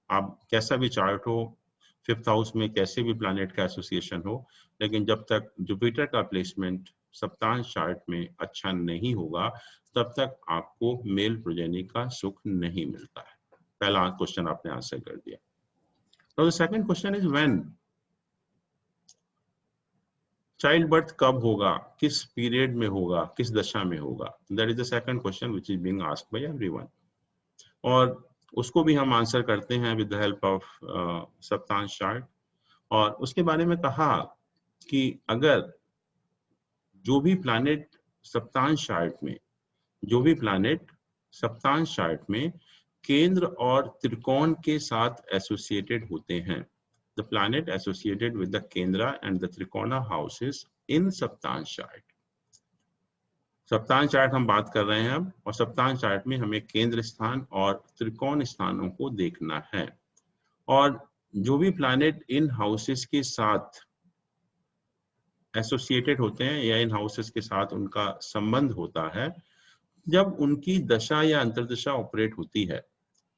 आप कैसा भी चार्ट हो, 5th हाउस में कैसे भी प्लैनेट का एसोसिएशन हो, लेकिन जब तक जुपिटर का प्लेसमेंट सप्तांश चार्ट में अच्छा नहीं होगा, तब तक आपको मेल प्रोजेनी का सुख नहीं मिलता है। पहला क्वेश्चन आपने आंसर कर दिया। Now the second question is when? Child birth कब होगा, किस पीरियड में होगा, किस दशा में होगा? That is the second question which is being asked by everyone. और उसको भी हम आंसर करते हैं with the help of Saptamsha chart. और उसके बारे में कहा कि अगर जो भी प्लैनेट सप्तांश चार्ट में, जो भी प्लैनेट सप्तांश चार्ट में केंद्र और त्रिकोण के साथ एसोसिएटेड होते हैं, the planet associated with the Kendra and the Trikona houses in Saptamsha chart. Saptamsha chart हम बात कर रहे हैं अब, और सप्तांश चार्ट में हमें केंद्र स्थान और त्रिकोण स्थानों को देखना है। और जो भी प्लैनेट इन हाउसेस के साथ एसोसिएटेड होते हैं या इन हाउसेस के साथ उनका संबंध होता है, जब उनकी दशा या अंतर्दशा ऑपरेट होती है,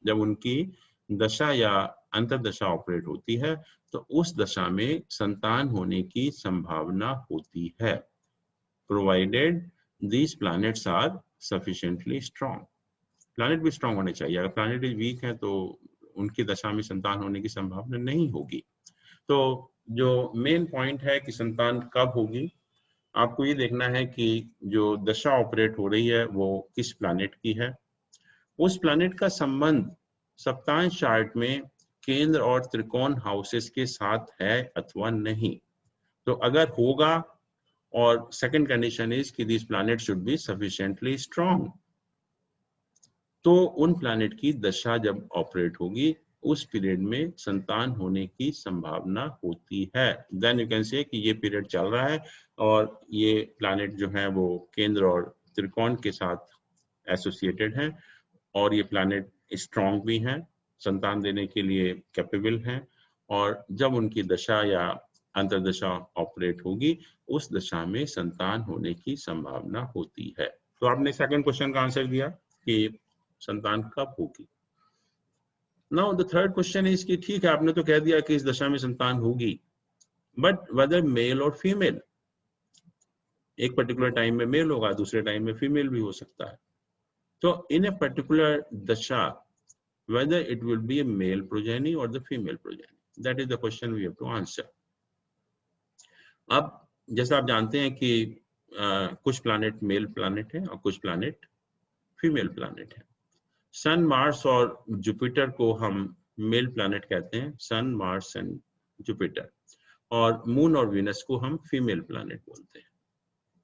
जब उनकी दशा या अंतर्दशा ऑपरेट होती है, तो उस दशा में संतान होने की संभावना होती है, provided these planets are sufficiently strong. Planet भी स्ट्रॉन्ग होने चाहिए, अगर प्लैनेट वीक है तो उनकी दशा में संतान होने की संभावना नहीं होगी। तो जो मेन पॉइंट है कि संतान कब होगी, आपको ये देखना है कि जो दशा ऑपरेट हो रही है वो किस प्लैनेट की है, उस प्लैनेट का संबंध सप्तांश चार्ट में केंद्र और त्रिकोण हाउसेस के साथ है अथवा नहीं। तो अगर होगा, और सेकंड कंडीशन इज कि this planet should be sufficiently strong, तो उन प्लैनेट की दशा जब ऑपरेट होगी उस पीरियड में संतान होने की संभावना होती है। देन यू कैन से कि ये पीरियड चल रहा है और ये प्लैनेट जो है वो केंद्र और त्रिकोण के साथ एसोसिएटेड है और ये प्लैनेट स्ट्रॉन्ग भी हैं, संतान देने के लिए कैपेबल हैं, और जब उनकी दशा या अंतर्दशा ऑपरेट होगी उस दशा में संतान होने की संभावना होती है। तो आपने सेकंड क्वेश्चन का आंसर दिया कि संतान कब होगी। Now the third question is कि ठीक है, आपने तो कह दिया कि इस दशा में संतान होगी, बट वेदर मेल और फीमेल, एक पर्टिकुलर टाइम में मेल होगा, दूसरे टाइम में फीमेल भी हो सकता है। तो in a particular dasha, whether it will be a male progeny or the female progeny, that is the question we have to answer. अब जैसा आप जानते हैं कि कुछ प्लैनेट मेल प्लैनेट है और कुछ प्लैनेट फीमेल प्लैनेट है। सन, मार्स और जुपिटर को हम मेल प्लैनेट कहते हैं, सन, मार्स एंड जुपिटर, और मून और वीनस को हम फीमेल प्लैनेट बोलते हैं।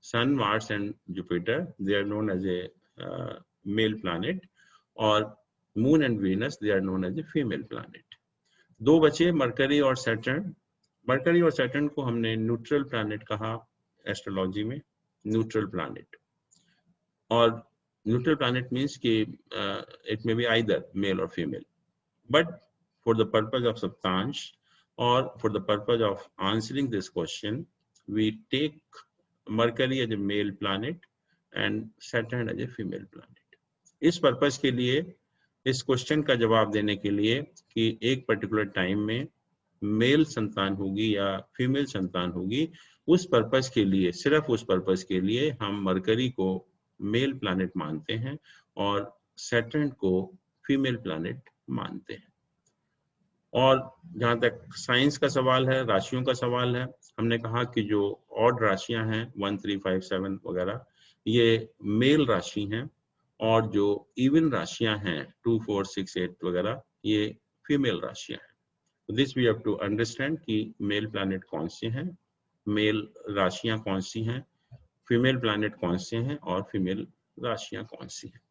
Sun, Mars and Jupiter, they are known as a male planet, और moon and Venus they are known as a female planet. दो बचे मरकरी और सैटर्न। मरकरी और सैटर्न को हमने न्यूट्रल प्लैनेट कहा एस्ट्रोलॉजी में, न्यूट्रल प्लैनेट। और न्यूट्रल प्लैनेट मीन्स कि it may be either male और female, but for the purpose of Saptamsha और for the purpose of answering this question we take Mercury as a male planet and Saturn as a female planet. इस purpose के लिए, इस question का जवाब देने के लिए कि एक पर्टिकुलर टाइम में मेल संतान होगी या फीमेल संतान होगी, उस पर्पस के लिए, सिर्फ उस पर्पस के लिए हम मरकरी को मेल प्लैनेट मानते हैं और सैटर्न को फीमेल प्लैनेट मानते हैं। और जहाँ तक साइंस का सवाल है, राशियों का सवाल है, हमने कहा कि जो ऑड राशियां हैं 1, 3, 5, 7 वगैरह, ये मेल राशि हैं, और जो इवन राशियां हैं 2, 4, 6, 8 वगैरह, ये फीमेल राशियां हैं। This we have to understand कि मेल प्लैनेट कौन से हैं, मेल राशियां कौन सी हैं, फीमेल प्लैनेट कौन से हैं और फीमेल राशियां कौन सी हैं।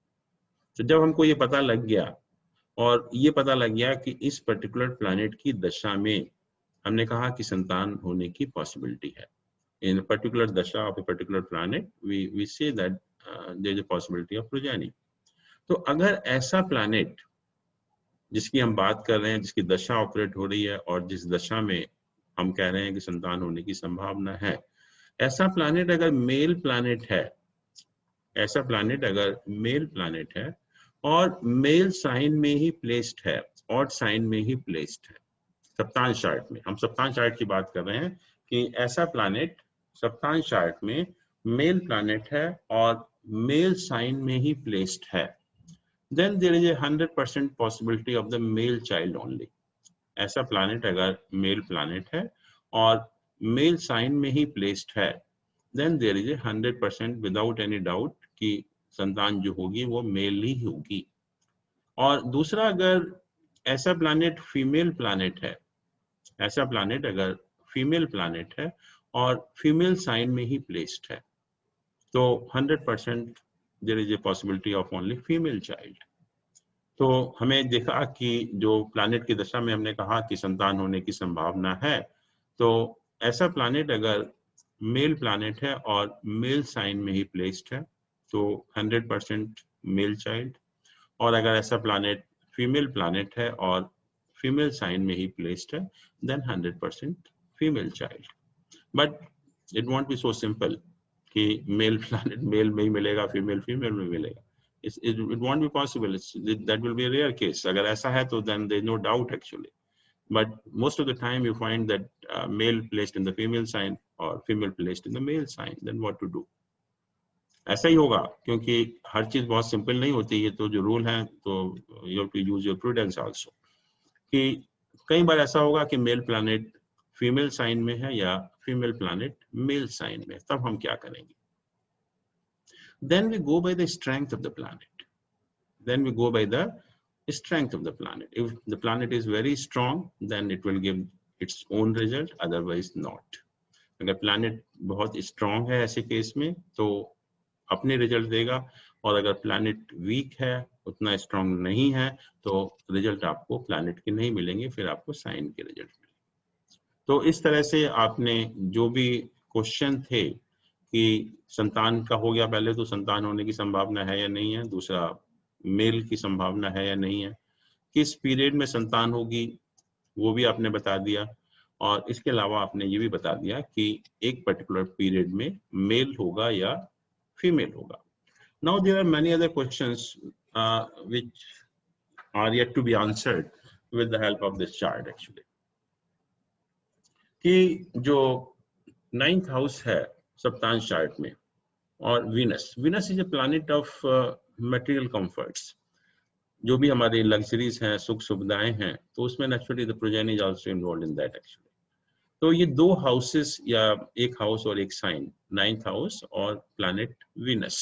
तो जब हमको ये पता लग गया और ये पता लग गया कि इस पर्टिकुलर प्लैनेट की दशा में, हमने कहा कि संतान होने की पॉसिबिलिटी है। In particular dasha of a particular planet we say that there is a possibility of progeny. तो अगर ऐसा प्लैनेट जिसकी हम बात कर रहे हैं, जिसकी दशा ऑपरेट हो रही है और जिस दशा में हम कह रहे हैं कि संतान होने की संभावना है, ऐसा प्लैनेट अगर मेल प्लैनेट है, ऐसा प्लैनेट अगर मेल प्लैनेट है और मेल साइन में ही प्लेस्ड है, ऑड साइन में ही प्लेस्ड है, सप्तांश चार्ट में, हम सप्तांश चार्ट की बात कर रहे हैं कि ऐसा प्लैनेट सप्तांश चार्ट में मेल प्लैनेट है और मेल साइन में ही प्लेस्ड है, then there is a 100% possibility of the male child only. ऐसा प्लैनेट अगर मेल प्लैनेट है और मेल साइन में ही प्लेस्ड है, then there is a 100% without any doubt कि संतान जो होगी वो मेल ही होगी। और दूसरा, अगर ऐसा प्लैनेट फीमेल प्लैनेट है, ऐसा प्लैनेट अगर फीमेल प्लैनेट है और फीमेल साइन में ही प्लेस्ड है, तो 100% there is a possibility of only female child. तो हमें देखा कि जो प्लैनेट की दशा में हमने कहा कि संतान होने की संभावना है, तो ऐसा प्लैनेट अगर मेल प्लैनेट है और मेल साइन में ही प्लेस्ड है, तो 100% मेल चाइल्ड। और अगर ऐसा प्लैनेट फीमेल प्लैनेट है और फीमेल साइन में ही प्लेस्ड है, then 100% female child. But it won't be so simple कि मेल प्लैनेट मेल में ही मिलेगा, फीमेल फीमेल में मिलेगा। It won't be possible. That will be a rare case. अगर ऐसा है तो then there's no doubt actually. But most of the time you find that male placed in the female sign or female placed in the male sign. Then what to do? ऐसा ही होगा, क्योंकि हर चीज बहुत simple नहीं होती है। तो जो रूल है, तो you have to use your prudence also. कि कई बार ऐसा होगा कि मेल प्लैनेट फीमेल साइन में है या फीमेल प्लैनेट मेल साइन में, तब हम क्या करेंगे? Then we go by the strength of the planet. Then we go by the strength of the planet. If the planet is very strong, then it will give its own result, otherwise not. अगर planet बहुत strong है ऐसे case में, तो अपने result देगा, और अगर planet weak है, उतना strong नहीं है, तो रिजल्ट आपको planet के नहीं मिलेंगे, फिर आपको साइन के रिजल्ट मिलेंगे। तो इस तरह से आपने जो भी क्वेश्चन थे कि संतान का हो गया, पहले तो संतान होने की संभावना है या नहीं है, दूसरा मेल की संभावना है या नहीं है, किस पीरियड में संतान होगी वो भी आपने बता दिया, और इसके अलावा आपने ये भी बता दिया कि एक पर्टिकुलर पीरियड में मेल होगा या फीमेल होगा। Now there are many other questions which are yet to be answered with the help of this chart actually. कि जो 9th हाउस है सप्तांश चार्ट में, और Venus is a planet of material comforts, जो भी हमारे लग्जरीज हैं, सुख सुविधाएं हैं, तो उसमें naturally the progeny is also involved in that actually. तो ये दो हाउसेस या एक हाउस और एक साइन, 9th हाउस और प्लैनेट वीनस,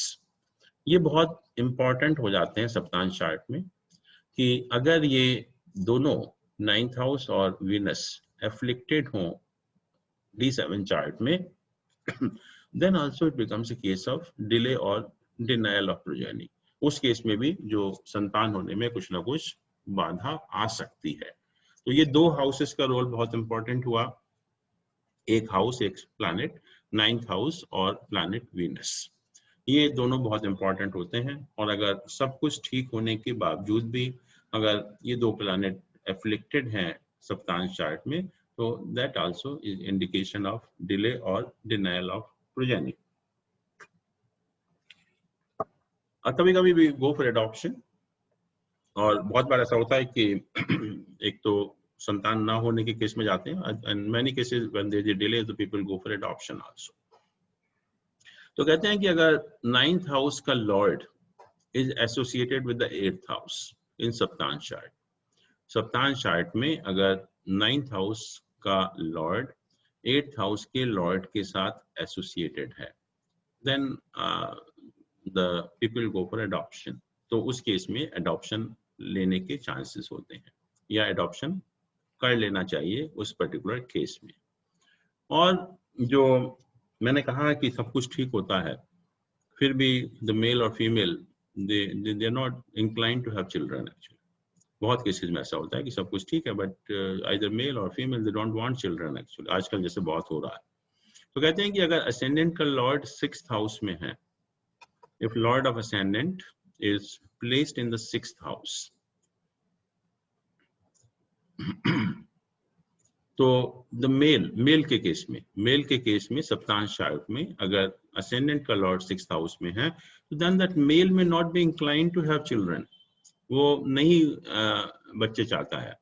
ये बहुत इंपॉर्टेंट हो जाते हैं सप्तांश चार्ट में। कि अगर ये दोनों 9th हाउस और वीनस एफ्लिक्टेड हों D7 चार्ट में, then also it becomes a case of delay or denial of progeny. उस केस में भी जो संतान होने में कुछ ना कुछ बाधा आ सकती है। तो ये दो हाउसेस का रोल बहुत इंपॉर्टेंट हुआ, एक हाउस एक प्लैनेट, 9th हाउस और प्लैनेट वीनस, ये दोनों बहुत इंपॉर्टेंट होते हैं। और अगर सब कुछ ठीक होने के बावजूद भी अगर ये दो प्लैनेट एफ्लिक्टेड हैं सप्तांश चार्ट में, तो that also is indication of delay or denial of progeny. कभी कभी भी गो फॉर एडॉप्शन, और बहुत बार ऐसा होता है कि एक तो संतान ना होने के केस में जाते हैं, and many cases when there is a delay the people go for adoption also. तो कहते हैं कि अगर 9th हाउस का lord is associated with the 8th house in Saptamsha chart, Saptamsha chart में अगर 9th हाउस का लॉर्ड 8th हाउस के लॉर्ड के साथ एसोसिएटेड है, then the people go for adoption. तो उस केस में एडॉप्शन लेने के चांसेस होते हैं, या एडॉप्शन कर लेना चाहिए उस पर्टिकुलर केस में। और जो मैंने कहा कि सब कुछ ठीक होता है, फिर भी द मेल और female they are not inclined to have children actually. बहुत केसेस में ऐसा होता है कि सब कुछ ठीक है, बट आइदर मेल और female they don't want children actually, आजकल जैसे बहुत हो रहा है। तो कहते हैं कि अगर असेंडेंट का लॉर्ड 6th हाउस में है, if Lord of ascendant is placed in the 6th house, तो द मेल के केस में सप्तांश चार्ट में अगर असेंडेंट का लॉर्ड 6th हाउस में है, तो then that male may not be inclined to have children, वो नहीं बच्चे चाहता है,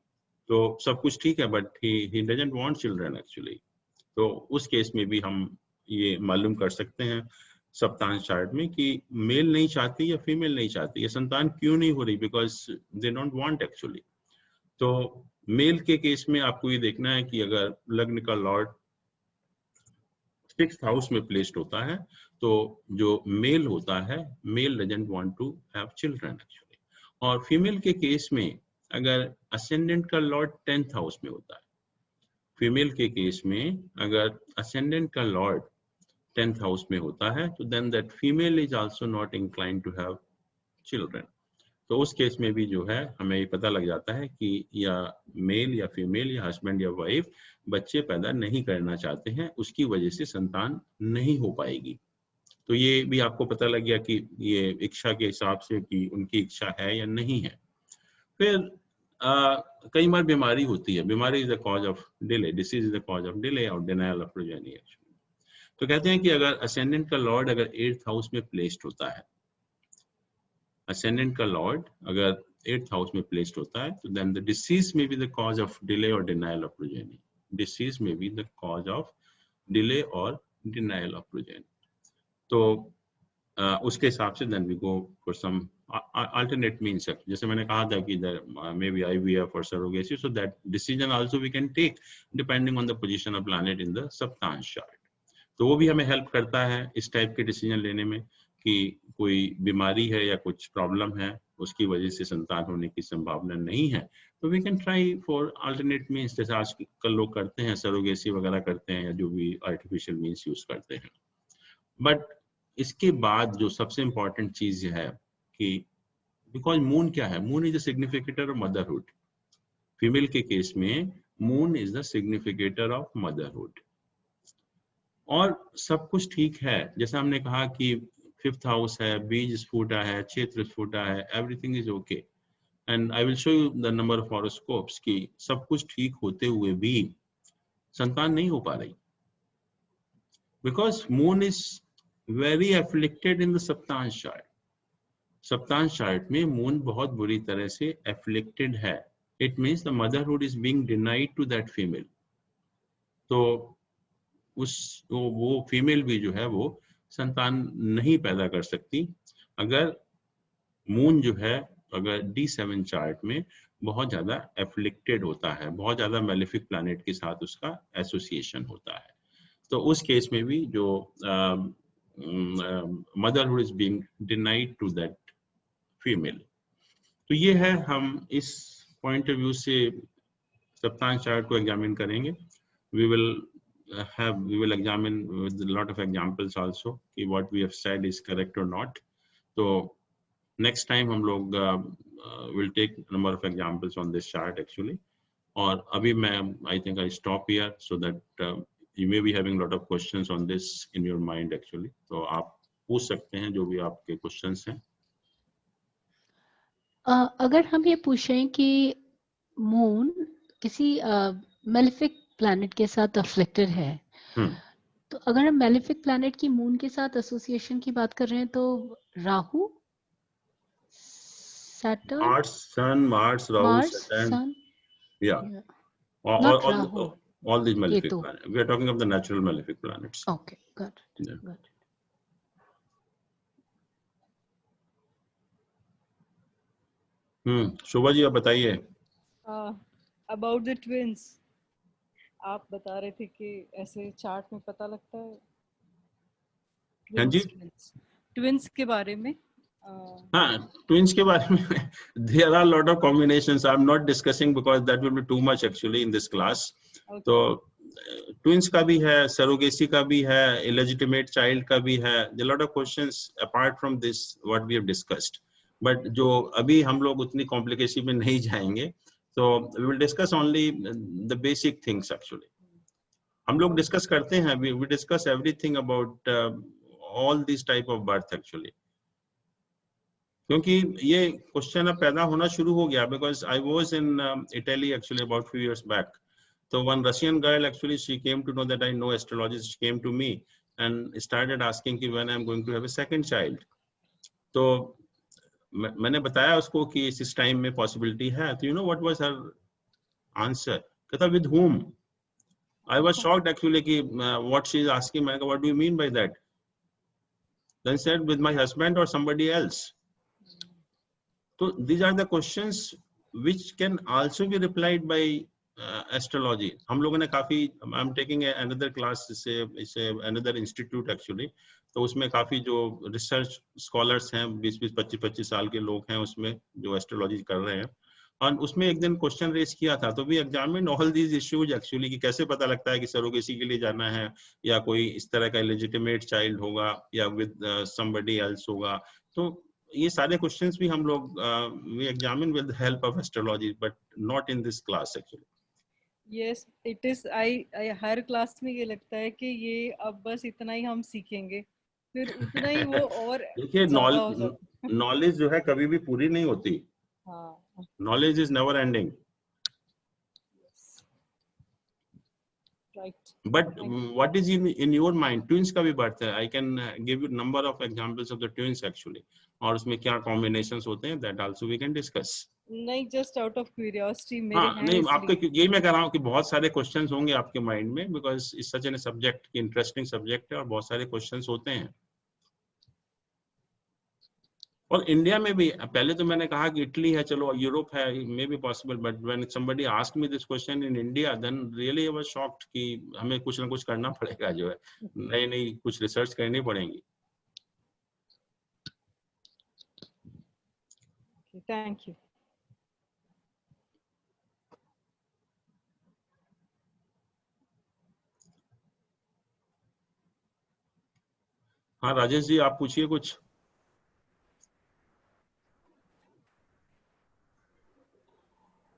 तो सब कुछ ठीक है, but he doesn't want children actually. तो उस केस में भी हम ये मालूम कर सकते हैं सप्तांश चार्ट में कि मेल नहीं चाहती या फीमेल नहीं चाहती, या संतान क्यों नहीं हो रही, because they don't want actually. तो मेल के केस में आपको ये देखना है कि अगर लग्न का लॉर्ड 6th हाउस में प्लेस्ड होता है, तो जो मेल होता है, male doesn't want to have children actually. और फीमेल के केस में अगर असेंडेंट का लॉर्ड 10th हाउस में होता है, फीमेल के केस में अगर असेंडेंट का लॉर्ड 10th हाउस में होता है, तो then that female is also not inclined to have children. तो उस केस में भी जो है हमें ये पता लग जाता है कि या मेल या फीमेल या हस्बैंड या वाइफ बच्चे पैदा नहीं करना चाहते हैं, उसकी वजह से संतान नहीं हो पाएगी। तो ये भी आपको पता लग गया कि ये इच्छा के हिसाब से कि उनकी इच्छा है या नहीं है। फिर कई बार बीमारी होती है, बीमारी is the cause of delay, disease is the cause of delay और डिनायल ऑफ प्रोजेनी। तो कहते हैं कि अगर असेंडेंट का लॉर्ड अगर 8th हाउस में प्लेस्ड होता है, ascendant का लॉर्ड अगर 8th हाउस में प्लेस्ड होता है, तो then the disease may be the cause of delay और denial of progeny, disease may be the cause of delay और डिनायल ऑफ प्रोजेनी। तो उसके हिसाब से then we go for some alternate means, जैसे मैंने कहा था कि may be IVF or surrogacy, so that decision also we can take depending on the position of planet in the सप्तांश chart। तो वो भी हमें हेल्प करता है इस टाइप के डिसीजन लेने में कि कोई बीमारी है या कुछ प्रॉब्लम है, उसकी वजह से संतान होने की संभावना नहीं है, तो we can try for alternate means, जैसे आजकल लोग करते हैं, सरोगेसी वगैरह करते हैं या जो भी आर्टिफिशियल मीन्स यूज करते हैं। बट इसके बाद जो सबसे इम्पोर्टेंट चीज है कि बिकॉज मून क्या है, moon is the significator of motherhood. Female के केस में moon is the significator of motherhood, और सब कुछ ठीक है। जैसे हमने कहा कि 5th हाउस है, बीज स्फुटा है, क्षेत्र स्फुटा है, everything is okay, and I will show you the number of horoscopes कि सब कुछ ठीक होते हुए भी संतान नहीं हो पा रही, because moon is very afflicted in the Saptamsha chart. Saptamsha chart में मून बहुत बुरी तरह से एफ्लिक्टेड है, it means the motherhood is being denied to that female. तो वो फीमेल भी जो है वो संतान नहीं पैदा कर सकती अगर मून जो है अगर D7 चार्ट में बहुत ज्यादा एफ्लिक्टेड होता है, बहुत ज्यादा मेलेफिक प्लैनेट के साथ उसका एसोसिएशन होता है। तो उस केस में भी जो motherhood is being denied to that female. तो ये है, हम इस पॉइंट ऑफ व्यू से सप्तांश चार्ट को एग्जामिन करेंगे। we will examine with a lot of examples also कि what we have said is correct or not. So next time हम लोग will take number of examples on this chart actually. और अभी मैं I think I stop here so that you may be having a lot of questions on this in your mind actually. तो आप पूछ सकते हैं जो भी आपके questions हैं। अगर हम ये पूछें कि मून किसी मेलेफिक प्लैनेट के साथ अफ्लिक्टेड है, तो अगर हम मेलेफिक प्लैनेट की मून के साथ एसोसिएशन की बात कर रहे हैं तो Rahu Saturn, Mars, Sun, Mars, Rahu, Mars, Saturn. Sun. Yeah. Yeah. All, Not all, Rahu. all these malefic Ketu. planets. We are talking of the natural malefic planets. Okay, got it. Yeah. Got it. Shobha ji आप बताइए. About the twins, आप बता रहे थे कि ऐसे chart में पता लगता है. हाँ जी. ट्विंस के बारे में. हाँ, ट्विंस के बारे में there are a lot of combinations. I'm not discussing because that will be too much actually in this class. Okay. तो ट्विंस का भी है, सरोगेसी का भी है, illegitimate child का भी है. There are a lot of questions apart from this what we have discussed. But जो अभी हम लोग उतनी कॉम्प्लिकेशन में नहीं जाएंगे. So we will discuss only the basic things actually. हम लोग डिस्कस करते हैं. We discuss everything about all these type of birth actually. क्योंकि ये क्वेश्चन अब पैदा होना शुरू हो गया because I was in Italy actually about few years back. So one Russian girl actually she came to know that I know astrology. She came to me and started asking कि when I'm going to have a second child. तो मैंने बताया उसको कि इस time में possibility है. तो you know what was her answer? कहता with whom? I was shocked actually कि what she is asking. मैंने कहा what do you mean by that? Then said with my husband or somebody else. So these are the questions which can also be replied by astrology. हम लोगों ने काफी I'm taking another class is another institute actually. तो उसमें काफी जो research scholars हैं 20-25 साल के लोग हैं उसमें जो astrology कर रहे हैं और उसमें एक दिन क्वेश्चन रेज किया था तो भी examine all these issues actually कि कैसे पता लगता है कि सरोगेसी के लिए जाना है या कोई इस तरह का लेजिटिमेट चाइल्ड होगा या विद समबडी एल्स होगा. तो ये सारे क्वेश्चंस भी हम लोग we examine with the help of astrology but not in this class actually. Yes it is. I हर क्लास में ये लगता है कि ये अब बस इतना ही हम सीखेंगे फिर उतना ही वो और देखिए नॉलेज जो है कभी भी पूरी नहीं होती. Knowledge is never ending. Right. But what is in your mind? Twins का भी बात है. I can give you number of examples of the twins actually. और उसमें क्या combinations होते हैं that also we can discuss. नहीं just out of curiosity मेरे हैं नहीं इसलिए. आपके यही मैं कह रहा हूँ कि बहुत सारे questions होंगे आपके mind में because it's such a subject interesting subject है और बहुत सारे questions होते हैं. और इंडिया में भी पहले तो मैंने कहा कि इटली है चलो यूरोप है may be possible but when somebody asked me this question in India then really I was shocked कि हमें कुछ ना कुछ करना पड़ेगा जो है नई कुछ रिसर्च करनी पड़ेगी. Thank you. हाँ राजेश जी आप पूछिए कुछ.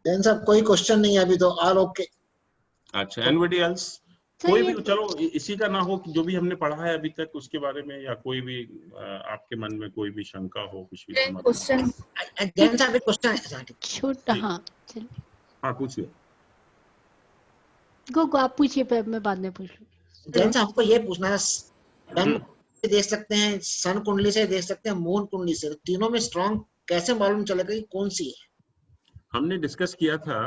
जैन साहब कोई क्वेश्चन नहीं है अभी तो ऑल ओके. अच्छा एनीबॉडी एल्स कोई भी चलो इसी का ना हो कि जो भी हमने पढ़ा है अभी तक उसके बारे में या कोई भी आपके मन में कोई भी शंका हो कुछ भी क्वेश्चन. जैन साहब एक क्वेश्चन है छोटा. हाँ चलिए. हाँ पूछिए. गो आप पूछिए फिर मैं बाद में पूछ लूँ. जैन साहब आपको ये पूछना है हम देख सकते हैं सन कुंडली से देख सकते हैं मून कुंडली से तीनों में स्ट्रॉन्ग कैसे मालूम चलेगा कि कौन सी है. हमने डिस्कस किया था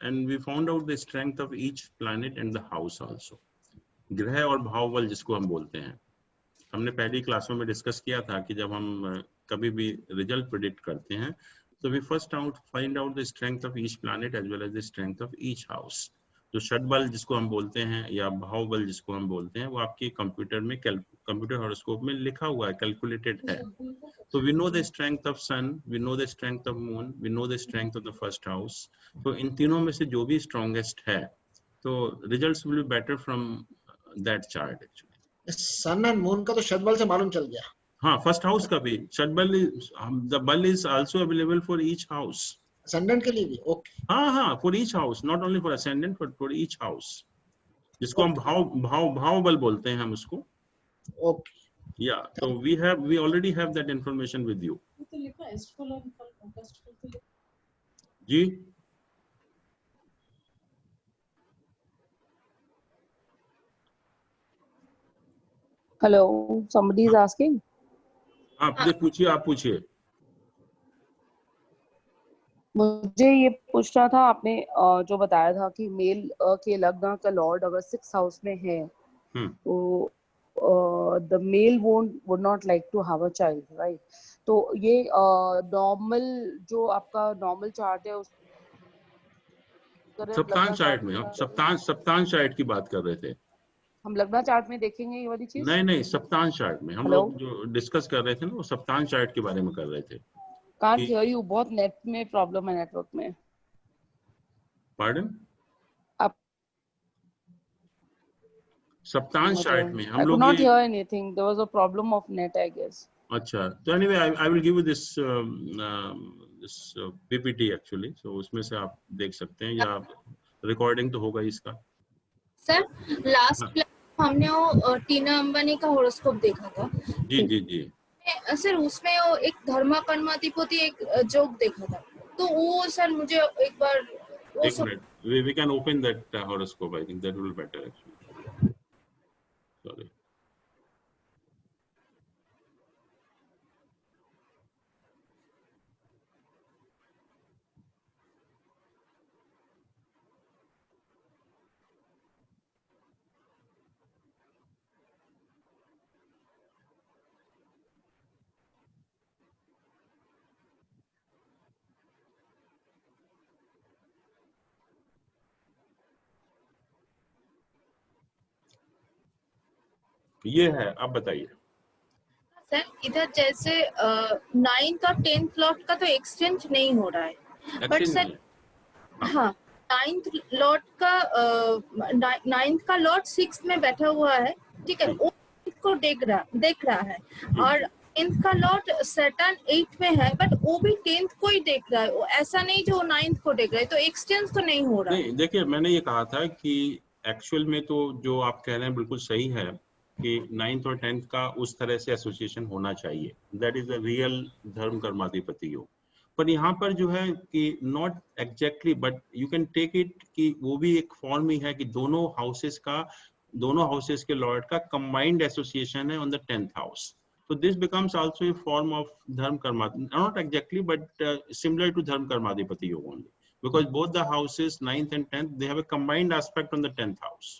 and we found out the strength of each planet and the house also. ग्रह और भाव जिसको हम बोलते हैं हमने पहली क्लासों में डिस्कस किया था कि जब हम कभी भी रिजल्ट प्रेडिक्ट करते हैं तो we first find out the strength of each planet as well as the strength of each house. जो षड बल जिसको हम बोलते हैं या भाव बल जिसको हम बोलते हैं वो आपके कंप्यूटर में कंप्यूटर हॉरोस्कोप में लिखा हुआ है कैलकुलेटेड है. तो we know the strength of sun, we know the strength of moon, we know the strength of the first house. तो इन तीनों में से जो भी strongest है तो results will be better from that chart actually. Sun and moon का तो षड बल से मालूम चल गया. हाँ फर्स्ट हाउस का भी षड बल the bal is also available for each house. ascendant के लिए भी ओके. हाँ for each house not only for ascendant but for each house जिसको हम भाव बल बोलते हैं हम उसको. Okay. Yeah, so we already have that information with you. जी Hello, somebody is asking. आप पूछिए. मुझे ये पूछना था, आपने जो बताया था कि मेल के लग्न का लॉर्ड अगर 6th हाउस में है तो the male would not like to have a child, right? तो ये नॉर्मल जो आपका नॉर्मल चार्ट है उस सप्तांश चार्ट में हम सप्तांश चार्ट की बात कर रहे थे। हम लग्न चार्ट में देखेंगे ये वाली चीज? नहीं, सप्तांश चार्ट में हम लोग जो डिस्कस कर रहे थे ना, वो सप्तांश चार्ट के बारे में कर रहे थे। कांट हियर यू, बहुत नेट में प्रॉब्लम है, नेटवर्क में। पार्डन? आप सप्तांश चार्ट में हम I लोग could not hear anything. There was a problem of net, I guess. अच्छा, तो anyway, I will give you this PPT actually. So उसमें से आप देख सकते हैं, या रिकॉर्डिंग तो होगा इसका। सर लास्ट क्लास हमने वो टीना अंबानी का हॉरोस्कोप देखा था। जी। सर उसमें वो एक धर्मा कर्माधिपति एक जोक देखा था, तो वो सर मुझे एक बार एक minute, we can open that horoscope. I think that will be better actually. Sorry. ये है, आप बताइए। सर इधर जैसे 9th और 10th लॉट का तो एक्सचेंज नहीं हो रहा है, बट सर हाँ 9th लॉट का 9th का लॉट 6th में बैठा हुआ है, ठीक है, वो को देख रहा है, और 10th का लॉट सैटर्न 8 में है, बट वो भी 10th को ही देख रहा है, वो ऐसा नहीं जो 9th को देख रहा है, तो एक्सचेंज तो नहीं हो रहा है। नहीं, देखिए मैंने ये कहा था कि एक्चुअल में तो जो आप कह रहे हैं बिल्कुल सही है कि 9th और 10th का उस तरह से एसोसिएशन होना चाहिए, दैट इज द रियल धर्म कर्माधिपति योग। पर यहाँ पर जो है कि not exactly, but you can take it कि वो भी एक फॉर्म ही है कि दोनों हाउसेस के लॉर्ड का कंबाइंड एसोसिएशन है on the 10th house. So this becomes also a form of dharma karma, not exactly, but similar to dharma karmadipati yoga only, because both the houses 9th and 10th they have a combined aspect on the 10th house.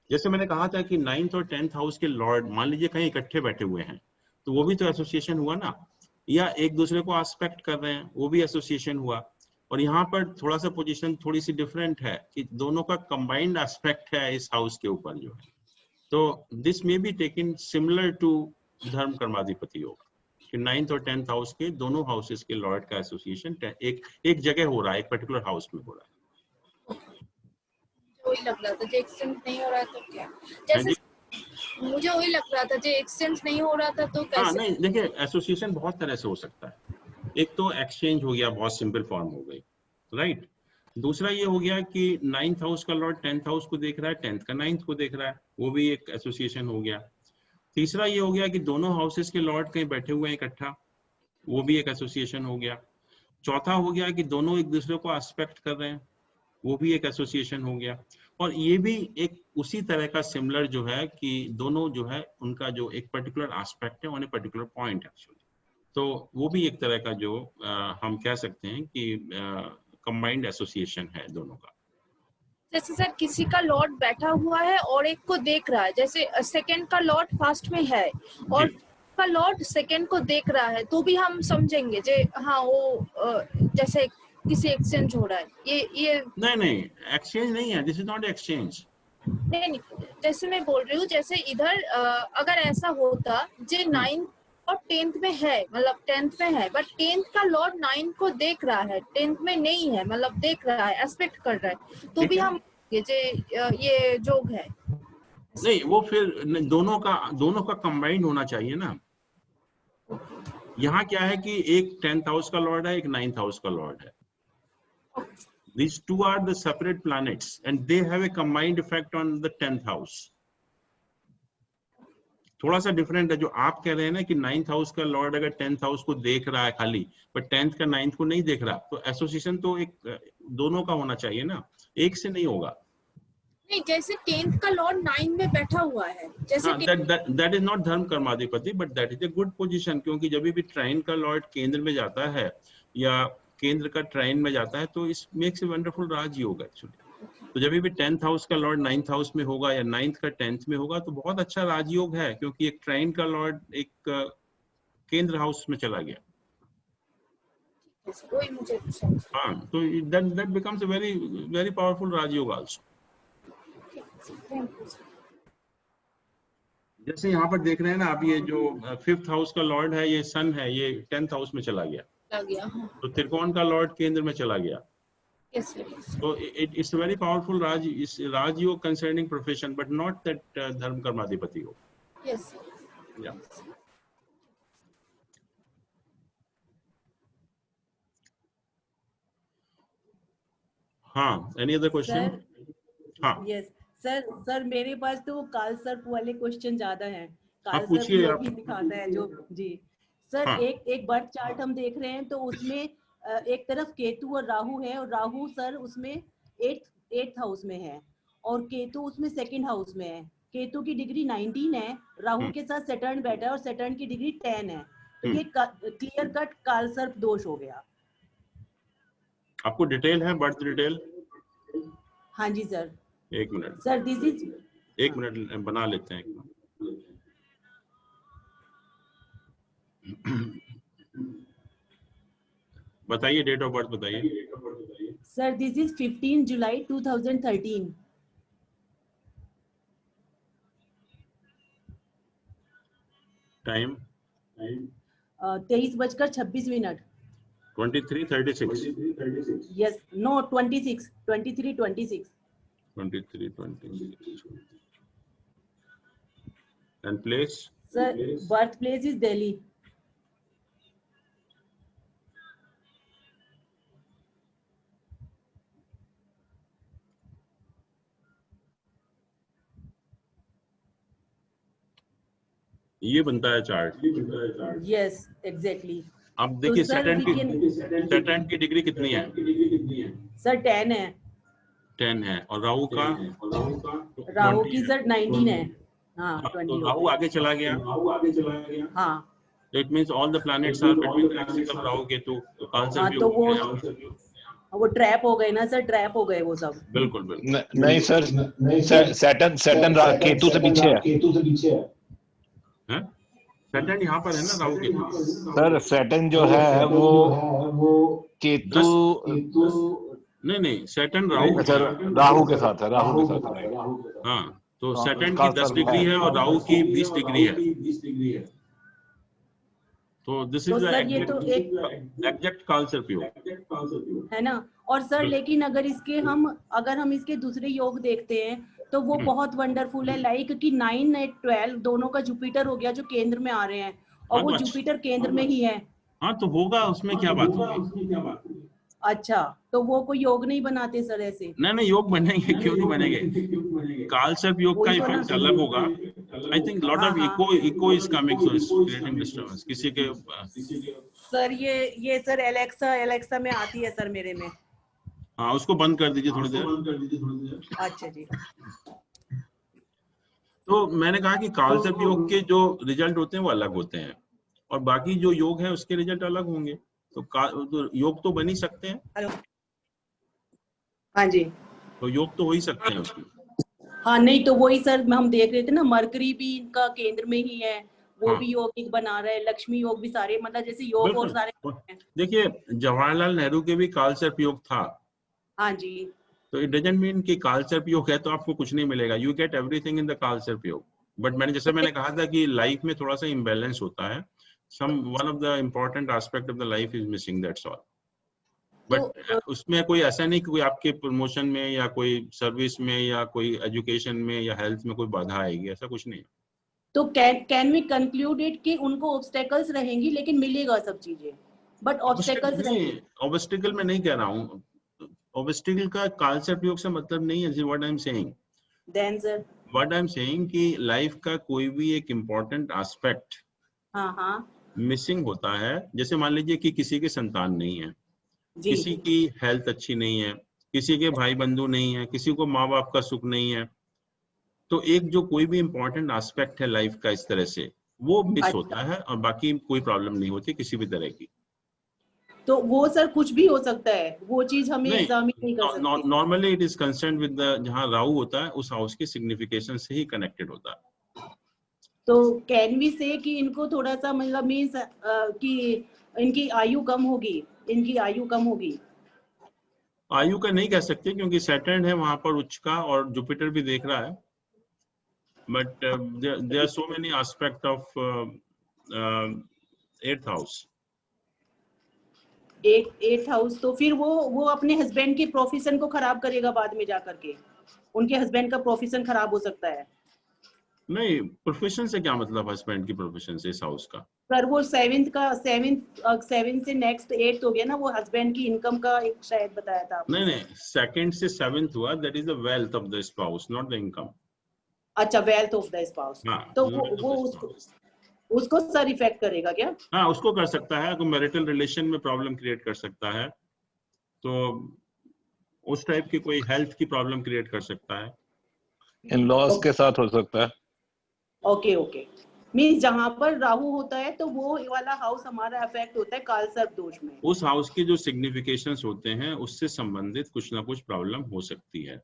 जैसे मैंने कहा था कि 9th और 10th house के Lord मान लीजिए कहीं इकट्ठे बैठे हुए हैं, तो वो भी तो एसोसिएशन हुआ ना, या एक दूसरे को एस्पेक्ट कर रहे हैं, वो भी एसोसिएशन हुआ। और यहाँ पर थोड़ा सा पोजीशन थोड़ी सी डिफरेंट है कि दोनों का कंबाइंड एस्पेक्ट है इस हाउस के ऊपर जो है। तो दिस में बी टेकन सिमिलर टू धर्म कर्माधिपति योग कि 9th और 10th हाउस के दोनों हाउसेस के लॉर्ड का एसोसिएशन एक जगह हो रहा है, एक पर्टिकुलर हाउस में हो रहा है। वही लग रहा था, जो एक्सचेंज नहीं हो रहा तो क्या, जैसे मुझे वही लग रहा था, जो एक्सचेंज नहीं हो रहा था तो कैसे? हाँ नहीं, देखिए एसोसिएशन बहुत तरह से हो सकता है। एक तो एक्सचेंज हो गया, बहुत सिंपल फॉर्म हो गई, राइट। दूसरा ये हो गया कि 9th हाउस का लॉर्ड 10th हाउस को देख रहा है, 10th का 9th को देख रहा है, वो भी एक एसोसिएशन हो गया। तीसरा ये हो गया कि दोनों हाउसेस के लॉर्ड कहीं बैठे हुए हैं इकट्ठा, वो भी एक एसोसिएशन हो गया। चौथा हो गया कि दोनों एक दूसरे को एस्पेक्ट कर रहे हैं, वो भी एक एसोसिएशन हो गया। और ये भी एक उसी तरह का सिमिलर जो है कि दोनों जो है उनका जो एक पर्टिकुलर एस्पेक्ट है on A particular point actually, तो वो भी एक तरह का जो हम कह सकते हैं कि कंबाइंड एसोसिएशन है दोनों का। जैसे सर किसी का लॉर्ड बैठा हुआ है और एक को देख रहा है, जैसे सेकंड का लॉर्ड फर्स्ट में है और का लॉर्ड सेकंड को देख रहा है, तो भी हम समझेंगे जे हाँ वो जैसे किसी एक्सचेंज हो रहा है। ये नहीं एक्सचेंज नहीं है, दिस इज नॉट एक्सचेंज। नहीं, जैसे मैं बोल रही हूँ, जैसे इधर अगर ऐसा होता जे 9th और 10th में है, मतलब 10th में है, बट 10th का लॉर्ड 9th को देख रहा है, 10th में नहीं है, मतलब देख रहा है, एस्पेक्ट कर रहा है, तो भी हम ये जोग है। नहीं, वो फिर दोनों का कंबाइंड होना चाहिए ना। यहाँ क्या है कि एक 10th हाउस का लॉर्ड है, एक 9th हाउस का लॉर्ड है। These two are the separate planets and they have a combined effect on the 10th house. थोड़ा सा डिफरेंट है जो आप कह रहे हैं ना कि 9th हाउस का लॉर्ड अगर 10th हाउस को देख रहा है खाली, पर 10th का 9th को नहीं देख रहा, तो एसोसिएशन तो एक दोनों का होना चाहिए ना, एक से नहीं होगा। नहीं, जैसे 10th का लॉर्ड 9 में बैठा हुआ है, जैसे that is not dharma karmadhipati, but that is a good position, क्योंकि जब भी ट्राइन का लॉर्ड केंद्र में जाता है या केंद्र का ट्राइन में जाता है तो इस makes a wonderful Rajyoga actually. तो जब भी 10th हाउस का लॉर्ड 9th हाउस में होगा या 9th का 10th में होगा तो बहुत अच्छा राजयोग है, क्योंकि एक ट्राइन का लॉर्ड एक केंद्र हाउस में चला गया। हाँ, तो that becomes a very very powerful Rajyoga also। जैसे यहाँ पर देख रहे हैं ना आप, ये जो 5th हाउस का लॉर्ड है ये सन है, ये 10th हाउस में चला गया, तो त्रिकोण का लॉर्ड केंद्र में चला गया। So it's a very powerful Rajyoga concerning profession, but not that धर्म कर्माधिपति हो। Yes. Yeah. हाँ, any other question? हाँ। Yes, सर मेरे पास तो काल सर्प वाले क्वेश्चन ज्यादा हैं। काल सर्प पूछिए भी दिखाता है जो जी सर। हाँ। एक बर्थ चार्ट हम देख रहे हैं तो उसमें एक तरफ केतु और राहु है, और राहु सर उसमें 8th हाउस में है और केतु उसमें 2nd हाउस में है। केतु की डिग्री 19 है, राहु के साथ सैटर्न बैठा है और सैटर्न की डिग्री 10 है, तो ये क्लियर कट काल सर्प दोष हो गया। आपको डिटेल है, बर्थ डिटेल? हाँ जी सर। एक मिनट सर, दिस इज एक मिनट बना लेते हैं। बताइए, डेट ऑफ बर्थ बताइए sir. This is 15 July 2013। Time 23:26। 23:36। Yes, no 26, 23:26। 23:26 and place? Sir, birthplace is Delhi. ये बनता है चार्ट। Yes, exactly. अब देखिए तो सैटर्न की डिग्री कितनी है? सर 10 है। 10 है। और राहु का? राहु की सर 19 है। हाँ, 20 तो राहु आगे चला गया। हाँ, It means all the planets are between the axis of Rahu Ketu. हाँ, तो वो ट्रैप हो गए ना सर, ट्रैप हो गए वो सब। बिल्कुल बिल्कुल। नहीं सर, सैटर्न केतु से पीछे है। सैटर्न यहाँ पर है ना राहु केतु। सर सैटर्न जो है वो केतु नहीं, सैटर्न राहु के साथ है। हाँ, तो सैटर्न की 10 डिग्री है और राहु की 20 डिग्री है। तो दिस इज एग्जैक्ट काल सर्प योग है ना। और सर लेकिन अगर हम इसके दूसरे योग देखते हैं तो वो बहुत वंडरफुल है, लाइक कि 9 और 12 दोनों का जुपिटर हो गया जो केंद्र में आ रहे हैं, और वो जुपिटर केंद्र में ही है। हाँ, तो होगा, उसमें क्या बात होगी? अच्छा, तो वो कोई योग नहीं बनाते सर ऐसे? नहीं, योग बनेंगे, क्यों नहीं बनेंगे? काल सर्प योग का इफेक्ट अलग होगा। I think lot of echo is coming, so it's creating disturbance किसी के। सर ये सर एलेक्सा में आती है सर मेरे में। हाँ, उसको बंद कर दीजिए थोड़ी देर। अच्छा जी। तो मैंने कहा कि काल सर्प योग के जो रिजल्ट होते हैं वो अलग होते हैं, और बाकी जो योग है उसके रिजल्ट अलग होंगे। तो योग तो बन ही सकते हैं। हेलो, हाँ जी, तो योग तो हो ही सकते हैं उसमें। हाँ, नहीं तो वही सर हम देख रहे थे ना, मरकरी भी इनका केंद्र में ही है, वो हाँ। भी योग बना रहा है, लक्ष्मी योग भी, सारे मतलब जैसे योग और सारे। देखिए, जवाहरलाल नेहरू के भी काल सर्प योग था। हाँ जी। तो इट डजंट मीन कि काल सर्प योग है तो आपको कुछ नहीं मिलेगा। You get everything in the काल सर्प योग। बट मैंने कहा था कि लाइफ में थोड़ा सा इम्बैलेंस होता है। one of the important aspect of the life is missing, that's all. But उसमें कोई ऐसा नहीं कि कोई आपके प्रमोशन में या कोई सर्विस में या कोई एजुकेशन में या हेल्थ में कोई बाधा आएगी, ऐसा कुछ नहीं। तो कैन वी कंक्लूड इट कि उनको ऑब्स्टेकल्स रहेंगी लेकिन मिलेगा सब चीजें, बट ऑब्स्टेकल्स रहेंगे। ऑब्स्टेकल मैं नहीं कह रहा हूँ, ऑब्स्टेकल का काल सर्प योग से मतलब नहीं है। What I am saying, then sir what I am saying कि लाइफ का कोई भी एक इम्पोर्टेंट एस्पेक्ट मिसिंग होता है। जैसे मान लीजिए कि किसी के संतान नहीं है, किसी की हेल्थ अच्छी नहीं है, किसी के भाई बंधु नहीं है, किसी को माँ बाप का सुख नहीं है, तो एक जो कोई भी इम्पोर्टेंट एस्पेक्ट है लाइफ का इस तरह से वो मिस होता है, और बाकी कोई प्रॉब्लम नहीं होती किसी भी तरह की। तो वो सर कुछ भी हो सकता है, वो चीज हमें एग्जामिन नहीं कर सकते। Normally it is concern with जहाँ राहु होता है उस हाउस की सिग्निफिकेशन से ही कनेक्टेड होता है। तो कैन वी से कि इनको थोड़ा सा मतलब मीन्स कि इनकी आयु कम होगी, इनकी आयु कम होगी? आयु का नहीं कह सकते क्योंकि सैटर्न है वहां पर उच्च का और जुपिटर भी देख रहा है, but there are so many aspect of 8th house. 8th house, तो फिर वो अपने हस्बैंड के प्रोफेशन को खराब करेगा बाद में जाकर के, उनके हस्बैंड का प्रोफेशन खराब हो सकता है। नहीं, प्रोफेशन से क्या मतलब, हस्बैंड की प्रोफेशन से इस हाउस का? सर वो 7 से नेक्स्ट 8th हो गया ना, वो हस्बैंड की इनकम का एक शायद बताया था आपने। नहीं, 2nd से 7th हुआ, that is the wealth of the spouse, not the income. अच्छा, वेल्थ ऑफ द स्पाउस, तो वो उसको सर इफेक्ट करेगा क्या? हाँ, उसको कर सकता है, तो मैरिटल रिलेशन में प्रॉब्लम क्रिएट कर सकता है, तो उस टाइप की कोई हेल्थ की प्रॉब्लम क्रिएट कर सकता है, इन लॉस के साथ हो सकता है। ओके मींस जहां पर राहु होता है तो वो वाला हाउस हमारा अफेक्ट होता है काल सर्प दोष में। उस हाउस के जो सिग्निफिकेशंस होते हैं उससे संबंधित कुछ ना कुछ प्रॉब्लम हो सकती है।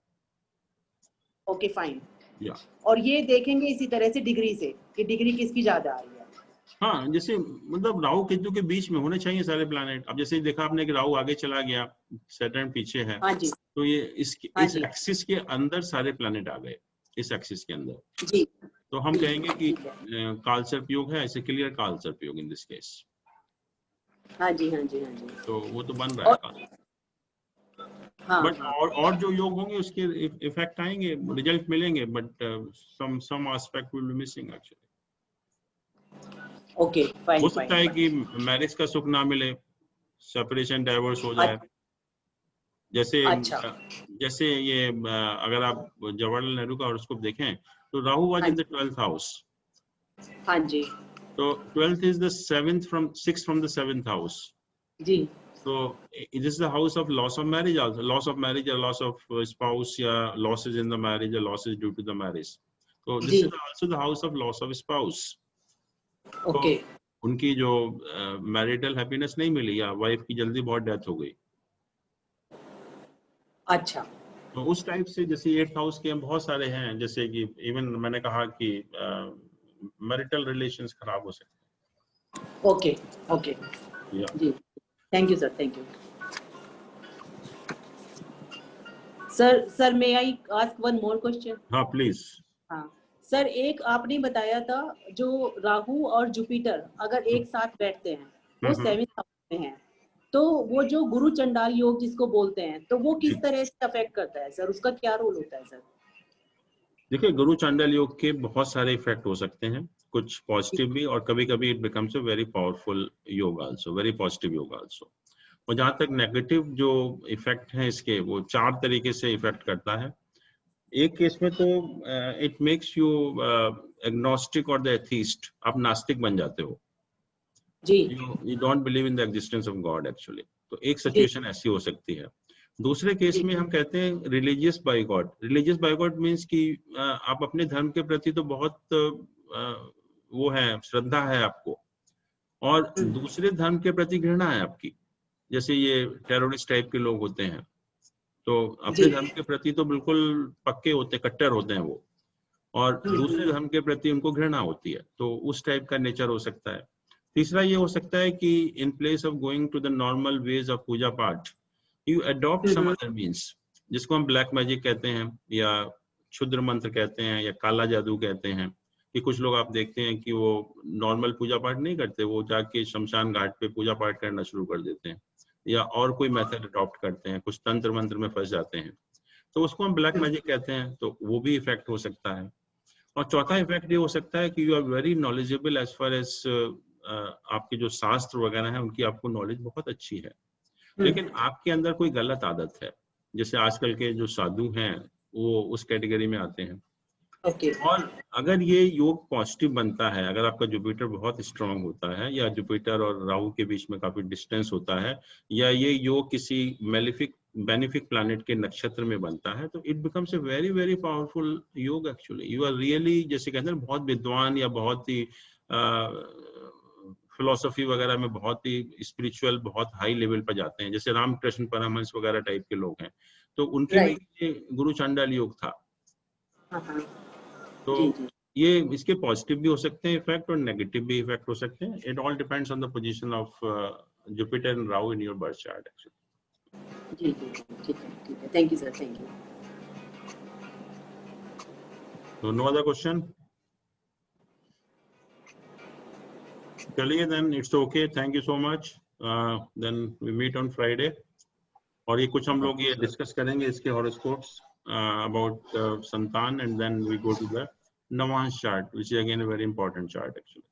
Okay fine. या और ये देखेंगे इसी तरह से डिग्री से कि डिग्री किसकी ज्यादा आ रही है। हाँ, जैसे मतलब राहु केतु के बीच में होने चाहिए सारे प्लैनेट। अब जैसे देखा आपने कि राहु आगे चला गया, सैटर्न पीछे है, हाँ जी, तो ये इस एक्सिस के अंदर सारे प्लैनेट आ गए, इस एक्सिस के अंदर जी, तो हम कहेंगे कि काल सर्प योग है, ऐसे क्लियर काल सर्प योग इन दिस केस। हाँ जी, तो वो तो बन रहा है हाँ, बट और जो योग होंगे उसके इफेक्ट आएंगे, रिजल्ट मिलेंगे, but some aspect will be missing actually. Okay fine. हो सकता है कि मैरिज का सुख ना मिले, सेपरेशन, डाइवोर्स हो जाए। जैसे जैसे ये अगर आप जवाहरलाल नेहरू का हॉरोस्कोप देखें तो Rahu was in the 12th house. हाँ जी। तो 12th is the 6th from the 7th house ji. So it is the house of loss of marriage also, loss of marriage or loss of spouse, या losses in the marriage or losses due to the marriage. So this is also the house of loss of spouse. Okay. तो उनकी जो marital happiness नहीं मिली या wife की जल्दी बहुत death हो गई। अच्छा। तो उस टाइप से जैसे 8th हाउस के बहुत सारे हैं, जैसे कि इवन मैंने कहा कि मैरिटल रिलेशंस खराब हो सकते हैं। ओके जी, thank you sir, thank you sir. May I ask one more question? हाँ प्लीज। हाँ सर, एक आपने बताया था जो राहु और जुपिटर अगर एक साथ बैठते हैं वो 7th हाउस में है, तो वो जो गुरु चंडाल योग जिसको बोलते हैं, तो वो किस तरह से अफेक्ट करता है सर, उसका क्या रोल होता है सर? देखिए, गुरु चांडाल योग के बहुत सारे इफेक्ट हो सकते हैं, कुछ पॉजिटिव भी, और कभी कभी it becomes a very powerful योग आल्सो, वेरी पॉजिटिव योग आल्सो। और जहाँ तक नेगेटिव जो इफेक्ट है इसके, वो 4 तरीके से इफेक्ट करता है। एक केस में तो इट मेक्स यू एग्नोस्टिक और द एथीस्ट, आप नास्तिक बन जाते हो जी, you don't believe in the existence of God actually. तो एक सिचुएशन ऐसी हो सकती है। दूसरे केस में हम कहते हैं religious boycott. Religious boycott means कि आप अपने धर्म के प्रति तो बहुत वो है, श्रद्धा है आपको, और दूसरे धर्म के प्रति घृणा है आपकी। जैसे ये टेररिस्ट टाइप के लोग होते हैं, तो अपने धर्म के प्रति तो बिल्कुल पक्के होते, कट्टर होते हैं वो, और दूसरे धर्म के प्रति उनको घृणा होती है, तो उस टाइप का नेचर हो सकता है। तीसरा ये हो सकता है कि in place of going to the normal ways of puja path, you adopt some other means, जिसको हम ब्लैक मैजिक कहते हैं, या क्षुद्र मंत्र कहते हैं, या काला जादू कहते हैं। कि कुछ लोग आप देखते हैं कि वो नॉर्मल पूजा पाठ नहीं करते, वो जाके शमशान घाट पे पूजा पाठ करना शुरू कर देते हैं, या और कोई मेथड अडॉप्ट करते हैं, कुछ तंत्र मंत्र में फंस जाते हैं, तो उसको हम ब्लैक मैजिक कहते हैं। तो वो भी इफेक्ट हो सकता है। और चौथा इफेक्ट ये हो सकता है कि you are very knowledgeable as far as आपके जो शास्त्र वगैरह है उनकी आपको नॉलेज बहुत अच्छी है, लेकिन आपके अंदर कोई गलत आदत है। जैसे आजकल के जो साधु हैं वो उस कैटेगरी में आते हैं। और अगर ये योग पॉजिटिव बनता है, अगर आपका जुपिटर बहुत स्ट्रांग होता है, या जुपिटर और राहु के बीच में काफी डिस्टेंस होता है, या ये योग किसी मेलिफिक बेनिफिक प्लैनेट के नक्षत्र में बनता है, तो it becomes a very very powerful योग एक्चुअली। यू आर रियली, जैसे कहते हैं बहुत विद्वान या बहुत ही फिलोसफी वगैरह में बहुत ही स्पिरिचुअल, बहुत हाई लेवल पर जाते हैं, जैसे रामकृष्ण परमहंस वगैरह टाइप के लोग हैं, तो उनके में ये गुरु चांडाल योग था। तो ये इसके पॉजिटिव भी हो सकते हैं इफेक्ट और नेगेटिव भी इफेक्ट हो सकते हैं। It all depends on the position of Jupiter and Rahu in your birth chart actually. जी जी ठीक है, thank you sir, thank you. So no other question? चलिए then it's okay, thank you so much. Then we meet on Friday. और ये कुछ हम लोग ये डिस्कस करेंगे इसके हॉरोस्कोप्स about संतान, and then we go to the Navamsh chart, which is again a very important chart actually.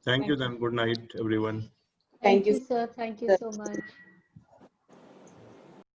Thank you then. Good night everyone. Thank you sir. Thank you so much.